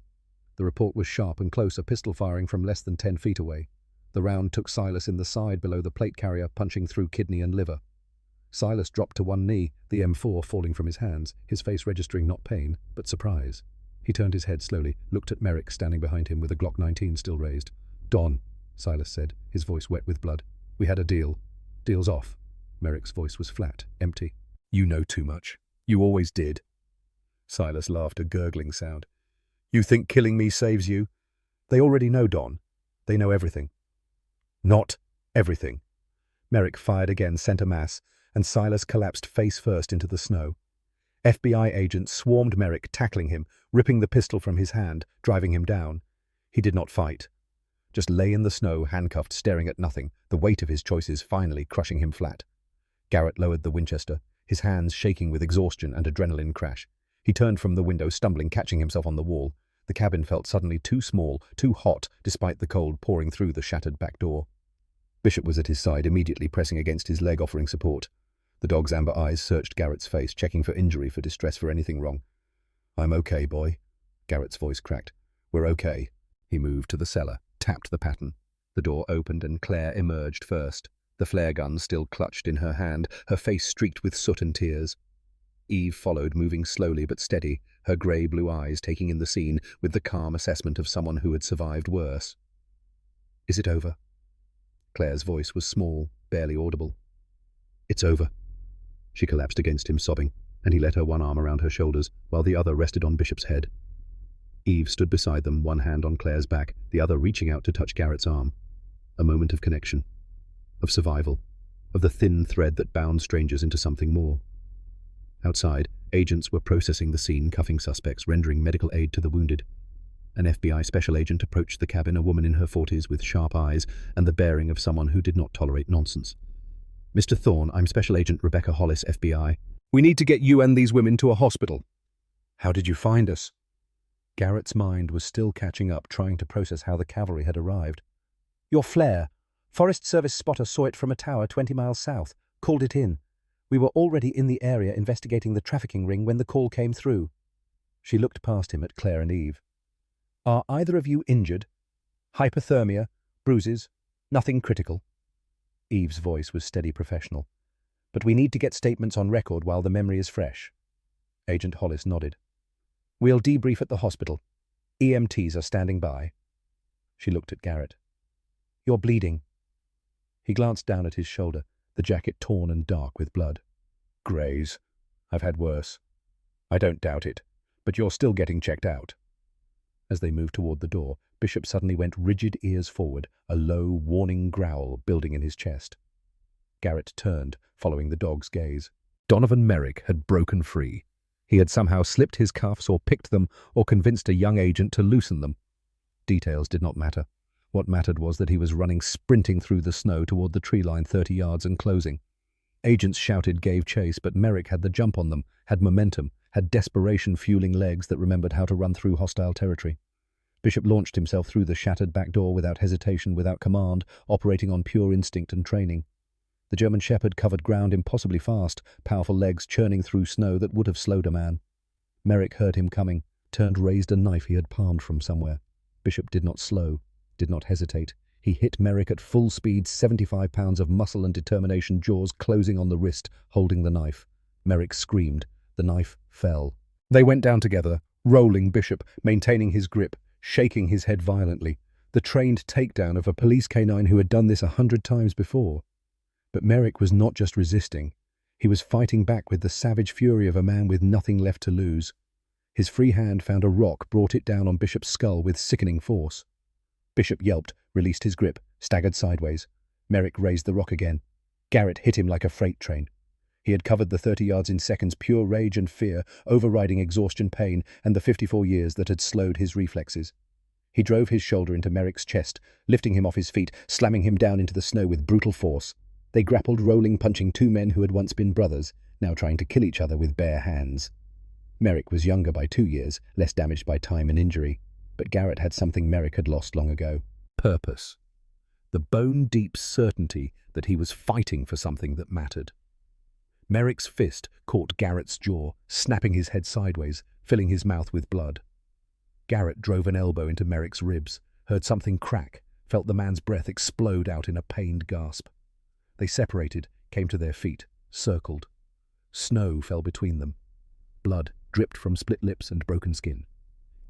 The report was sharp and close, a pistol firing from less than 10 feet away. The round took Silas in the side below the plate carrier, punching through kidney and liver. Silas dropped to one knee, the M4 falling from his hands, his face registering not pain, but surprise. He turned his head slowly, looked at Merrick standing behind him with a Glock 19 still raised. "Don," Silas said, his voice wet with blood. "We had a deal. Deal's off." Merrick's voice was flat, empty. "You know too much. You always did." Silas laughed, a gurgling sound. "You think killing me saves you? They already know, Don. They know everything." "Not everything." Merrick fired again, center mass, and Silas collapsed face first into the snow. FBI agents swarmed Merrick, tackling him, ripping the pistol from his hand, driving him down. He did not fight. Just lay in the snow, handcuffed, staring at nothing, the weight of his choices finally crushing him flat. Garrett lowered the Winchester, his hands shaking with exhaustion and adrenaline crash. He turned from the window, stumbling, catching himself on the wall. The cabin felt suddenly too small, too hot, despite the cold pouring through the shattered back door. Bishop was at his side, immediately pressing against his leg, offering support. The dog's amber eyes searched Garrett's face, checking for injury, for distress, for anything wrong. "I'm okay, boy." Garrett's voice cracked. "We're okay." He moved to the cellar, tapped the pattern. The door opened and Claire emerged first, the flare gun still clutched in her hand, her face streaked with soot and tears. Eve followed, moving slowly but steady, her grey-blue eyes taking in the scene with the calm assessment of someone who had survived worse. "Is it over?" Claire's voice was small, barely audible. "It's over." She collapsed against him, sobbing, and he let her one arm around her shoulders, while the other rested on Bishop's head. Eve stood beside them, one hand on Claire's back, the other reaching out to touch Garrett's arm. A moment of connection, of survival, of the thin thread that bound strangers into something more. Outside, agents were processing the scene, cuffing suspects, rendering medical aid to the wounded. An FBI special agent approached the cabin, a woman in her 40s with sharp eyes and the bearing of someone who did not tolerate nonsense. "Mr. Thorne, I'm Special Agent Rebecca Hollis, FBI. We need to get you and these women to a hospital." "How did you find us?" Garrett's mind was still catching up, trying to process how the cavalry had arrived. "Your flare. Forest Service spotter saw it from a tower 20 miles south, called it in. We were already in the area investigating the trafficking ring when the call came through." She looked past him at Claire and Eve. "Are either of you injured? Hypothermia? Bruises? Nothing critical?" Eve's voice was steady, professional. "But we need to get statements on record while the memory is fresh." Agent Hollis nodded. "We'll debrief at the hospital. EMTs are standing by." She looked at Garrett. "You're bleeding." He glanced down at his shoulder, the jacket torn and dark with blood. "Graze. I've had worse." "I don't doubt it, but you're still getting checked out." As they moved toward the door, Bishop suddenly went rigid, ears forward, a low, warning growl building in his chest. Garrett turned, following the dog's gaze. Donovan Merrick had broken free. He had somehow slipped his cuffs or picked them or convinced a young agent to loosen them. Details did not matter. What mattered was that he was running, sprinting through the snow toward the tree line 30 yards and closing. Agents shouted, gave chase, but Merrick had the jump on them, had momentum, had desperation fueling legs that remembered how to run through hostile territory. Bishop launched himself through the shattered back door without hesitation, without command, operating on pure instinct and training. The German Shepherd covered ground impossibly fast, powerful legs churning through snow that would have slowed a man. Merrick heard him coming, turned, raised a knife he had palmed from somewhere. Bishop did not slow, did not hesitate. He hit Merrick at full speed, 75 pounds of muscle and determination, jaws closing on the wrist, holding the knife. Merrick screamed. The knife fell. They went down together, rolling Bishop, maintaining his grip, shaking his head violently, the trained takedown of a police canine who had done this 100 times before. But Merrick was not just resisting. He was fighting back with the savage fury of a man with nothing left to lose. His free hand found a rock, brought it down on Bishop's skull with sickening force. Bishop yelped, released his grip, staggered sideways. Merrick raised the rock again. Garrett hit him like a freight train. He had covered the 30 yards in seconds, pure rage and fear, overriding exhaustion, pain, and the 54 years that had slowed his reflexes. He drove his shoulder into Merrick's chest, lifting him off his feet, slamming him down into the snow with brutal force. They grappled, rolling, punching two men who had once been brothers, now trying to kill each other with bare hands. Merrick was younger by 2 years, less damaged by time and injury, but Garrett had something Merrick had lost long ago. Purpose. The bone-deep certainty that he was fighting for something that mattered. Merrick's fist caught Garrett's jaw, snapping his head sideways, filling his mouth with blood. Garrett drove an elbow into Merrick's ribs, heard something crack, felt the man's breath explode out in a pained gasp. They separated, came to their feet, circled. Snow fell between them. Blood dripped from split lips and broken skin.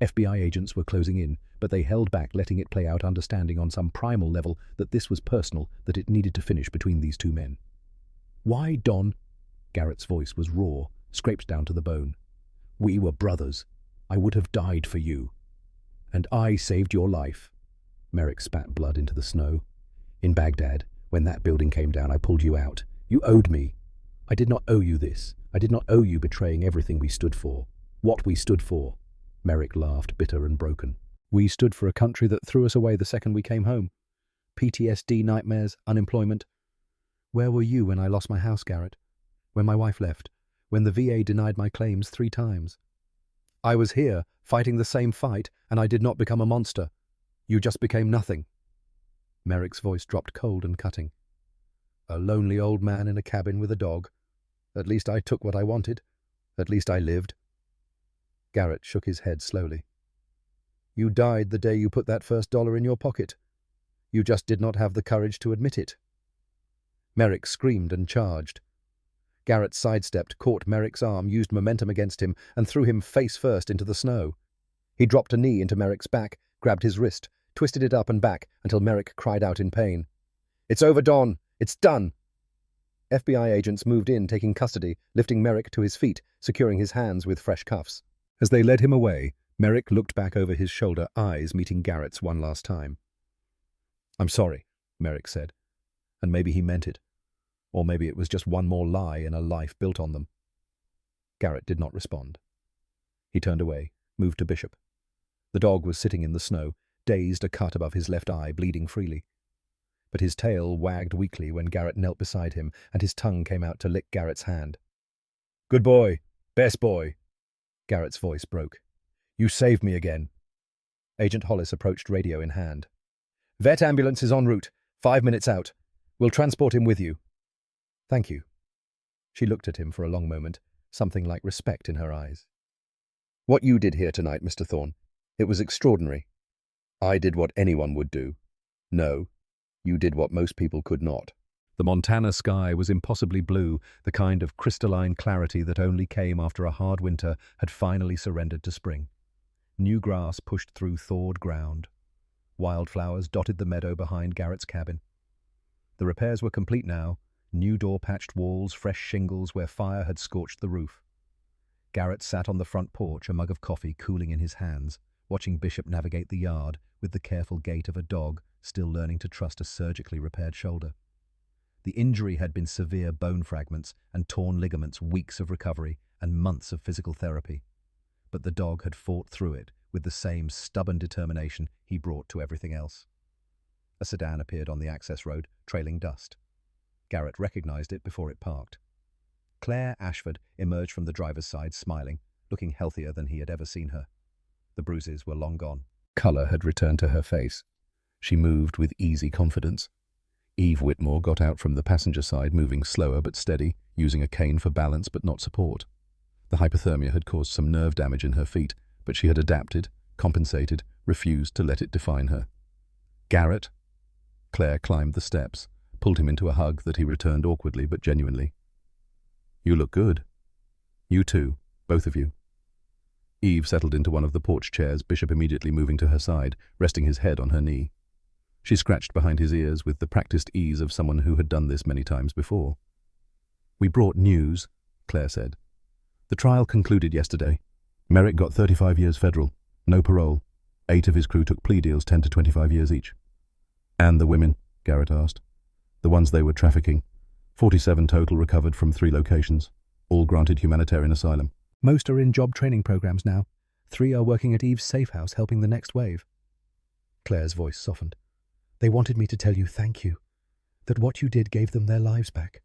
FBI agents were closing in, but they held back, letting it play out, understanding on some primal level that this was personal, that it needed to finish between these two men. "Why, Don?" Garrett's voice was raw, scraped down to the bone. "We were brothers. I would have died for you. And I saved your life." Merrick spat blood into the snow. "In Baghdad, when that building came down, I pulled you out. You owed me. I did not owe you this. I did not owe you betraying everything we stood for. What we stood for." Merrick laughed, bitter and broken. "We stood for a country that threw us away the second we came home. PTSD, nightmares, unemployment. Where were you when I lost my house, Garrett? When my wife left? When the VA denied my claims 3 times? I was here, fighting the same fight, and I did not become a monster. You just became nothing." Merrick's voice dropped cold and cutting. "A lonely old man in a cabin with a dog. At least I took what I wanted. At least I lived." Garrett shook his head slowly. "You died the day you put that first dollar in your pocket. You just did not have the courage to admit it." Merrick screamed and charged. Garrett sidestepped, caught Merrick's arm, used momentum against him, and threw him face first into the snow. He dropped a knee into Merrick's back, grabbed his wrist, twisted it up and back until Merrick cried out in pain. "It's over, Don! It's done!" FBI agents moved in, taking custody, lifting Merrick to his feet, securing his hands with fresh cuffs. As they led him away, Merrick looked back over his shoulder, eyes meeting Garrett's one last time. "I'm sorry," Merrick said. And maybe he meant it. Or maybe it was just one more lie in a life built on them. Garrett did not respond. He turned away, moved to Bishop. The dog was sitting in the snow, dazed, a cut above his left eye, bleeding freely. But his tail wagged weakly when Garrett knelt beside him, and his tongue came out to lick Garrett's hand. "Good boy. Best boy." Garrett's voice broke. "You saved me again." Agent Hollis approached, radio in hand. "Vet ambulance is en route. 5 minutes out. We'll transport him with you." "Thank you." She looked at him for a long moment, something like respect in her eyes. "What you did here tonight, Mr. Thorne, it was extraordinary. I did what anyone would do. No, you did what most people could not." The Montana sky was impossibly blue, the kind of crystalline clarity that only came after a hard winter had finally surrendered to spring. New grass pushed through thawed ground. Wildflowers dotted the meadow behind Garrett's cabin. The repairs were complete now, new door-patched walls, fresh shingles where fire had scorched the roof. Garrett sat on the front porch, a mug of coffee cooling in his hands, watching Bishop navigate the yard with the careful gait of a dog still learning to trust a surgically repaired shoulder. The injury had been severe bone fragments and torn ligaments, weeks of recovery, and months of physical therapy. But the dog had fought through it with the same stubborn determination he brought to everything else. A sedan appeared on the access road, trailing dust. Garrett recognized it before it parked. Claire Ashford emerged from the driver's side, smiling, looking healthier than he had ever seen her. The bruises were long gone. Color had returned to her face. She moved with easy confidence. Eve Whitmore got out from the passenger side, moving slower but steady, using a cane for balance but not support. The hypothermia had caused some nerve damage in her feet, but she had adapted, compensated, refused to let it define her. "Garrett?" Claire climbed the steps, pulled him into a hug that he returned awkwardly but genuinely. "You look good." "You too, both of you." Eve settled into one of the porch chairs, Bishop immediately moving to her side, resting his head on her knee. She scratched behind his ears with the practiced ease of someone who had done this many times before. "We brought news," Claire said. "The trial concluded yesterday. Merrick got 35 years federal, no parole. 8 of his crew took plea deals, 10 to 25 years each." "And the women?" Garrett asked. "The ones they were trafficking. 47 total recovered from 3 locations, all granted humanitarian asylum." "Most are in job training programs now. 3 are working at Eve's safe house, helping the next wave." Claire's voice softened. "They wanted me to tell you thank you, that what you did gave them their lives back."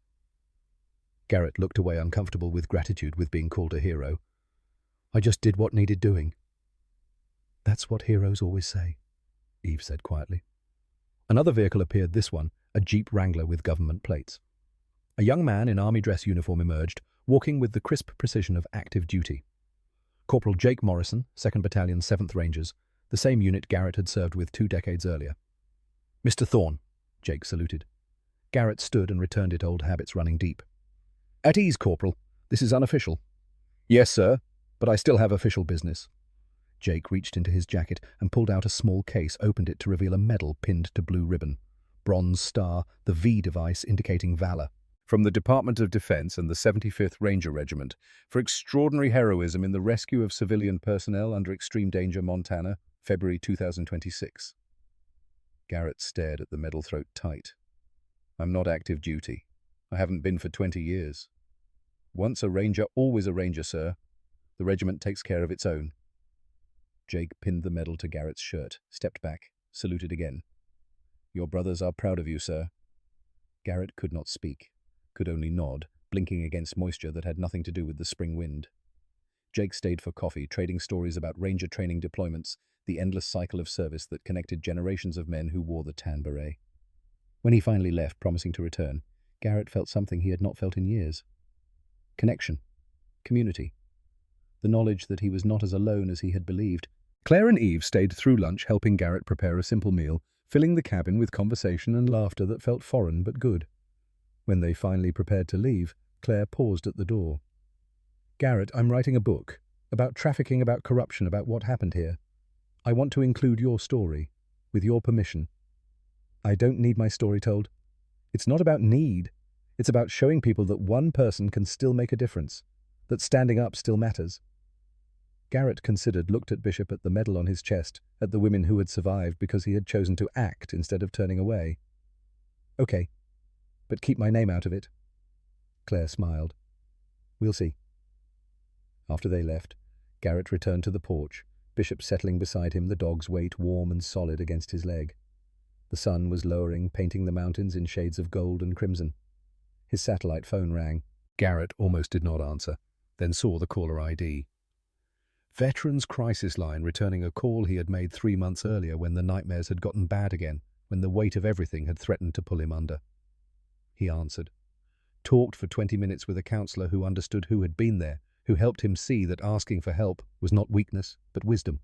Garrett looked away, uncomfortable with gratitude with being called a hero. "I just did what needed doing." "That's what heroes always say," Eve said quietly. Another vehicle appeared, this one, a Jeep Wrangler with government plates. A young man in army dress uniform emerged, walking with the crisp precision of active duty. Corporal Jake Morrison, 2nd Battalion, 7th Rangers, the same unit Garrett had served with 2 decades earlier. Mr. Thorne, Jake saluted. Garrett stood and returned it, old habits running deep. At ease, Corporal. This is unofficial. Yes, sir, but I still have official business. Jake reached into his jacket and pulled out a small case, opened it to reveal a medal pinned to blue ribbon. Bronze star, the V device indicating valor. From the Department of Defense and the 75th Ranger Regiment for extraordinary heroism in the rescue of civilian personnel under extreme danger, Montana, February 2026. Garrett stared at the medal, throat tight. I'm not active duty. I haven't been for 20 years. Once a ranger, always a ranger, sir. The regiment takes care of its own. Jake pinned the medal to Garrett's shirt, stepped back, saluted again. Your brothers are proud of you, sir. Garrett could not speak, could only nod, blinking against moisture that had nothing to do with the spring wind. Jake stayed for coffee, trading stories about ranger training deployments, the endless cycle of service that connected generations of men who wore the tan beret. When he finally left, promising to return, Garrett felt something he had not felt in years. Connection. Community. The knowledge that he was not as alone as he had believed. Claire and Eve stayed through lunch, helping Garrett prepare a simple meal, filling the cabin with conversation and laughter that felt foreign but good. When they finally prepared to leave, Claire paused at the door. Garrett, I'm writing a book. About trafficking, about corruption, about what happened here. I want to include your story, with your permission. I don't need my story told. It's not about need. It's about showing people that one person can still make a difference, that standing up still matters. Garrett considered, looked at Bishop, at the medal on his chest, at the women who had survived because he had chosen to act instead of turning away. Okay, but keep my name out of it. Claire smiled. We'll see. After they left, Garrett returned to the porch, Bishop settling beside him, the dog's weight warm and solid against his leg. The sun was lowering, painting the mountains in shades of gold and crimson. His satellite phone rang. Garrett almost did not answer, then saw the caller ID. Veterans Crisis Line, returning a call he had made 3 months earlier when the nightmares had gotten bad again, when the weight of everything had threatened to pull him under. He answered. Talked for 20 minutes with a counselor who understood, who had been there, who helped him see that asking for help was not weakness, but wisdom.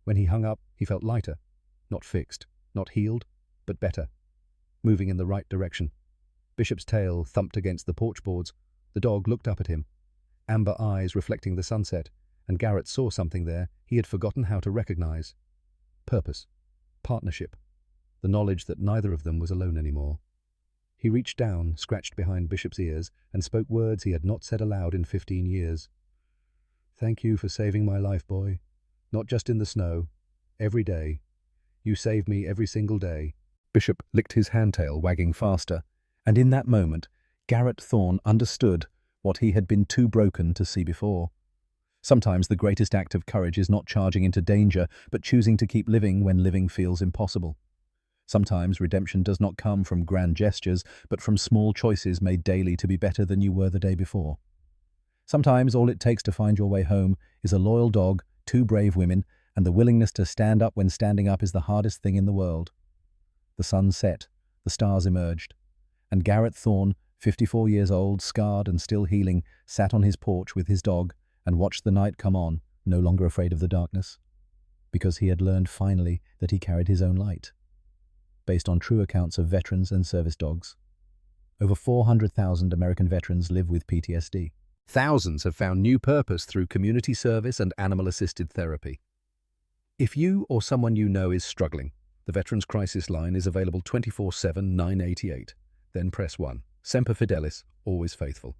When he hung up, he felt lighter, not fixed, not healed, but better, moving in the right direction. Bishop's tail thumped against the porch boards. The dog looked up at him, amber eyes reflecting the sunset, and Garrett saw something there he had forgotten how to recognize. Purpose, partnership, the knowledge that neither of them was alone anymore. He reached down, scratched behind Bishop's ears, and spoke words he had not said aloud in 15 years. Thank you for saving my life, boy. Not just in the snow. Every day. You save me every single day. Bishop licked his handtail, wagging faster, and in that moment, Garrett Thorne understood what he had been too broken to see before. Sometimes the greatest act of courage is not charging into danger, but choosing to keep living when living feels impossible. Sometimes redemption does not come from grand gestures, but from small choices made daily to be better than you were the day before. Sometimes all it takes to find your way home is a loyal dog, 2 brave women, and the willingness to stand up when standing up is the hardest thing in the world. The sun set, the stars emerged, and Garrett Thorne, 54 years old, scarred and still healing, sat on his porch with his dog and watched the night come on, no longer afraid of the darkness, because he had learned finally that he carried his own light. Based on true accounts of veterans and service dogs. Over 400,000 American veterans live with PTSD. Thousands have found new purpose through community service and animal-assisted therapy. If you or someone you know is struggling, the Veterans Crisis Line is available 24/7, 988. Then press 1. Semper Fidelis, always faithful.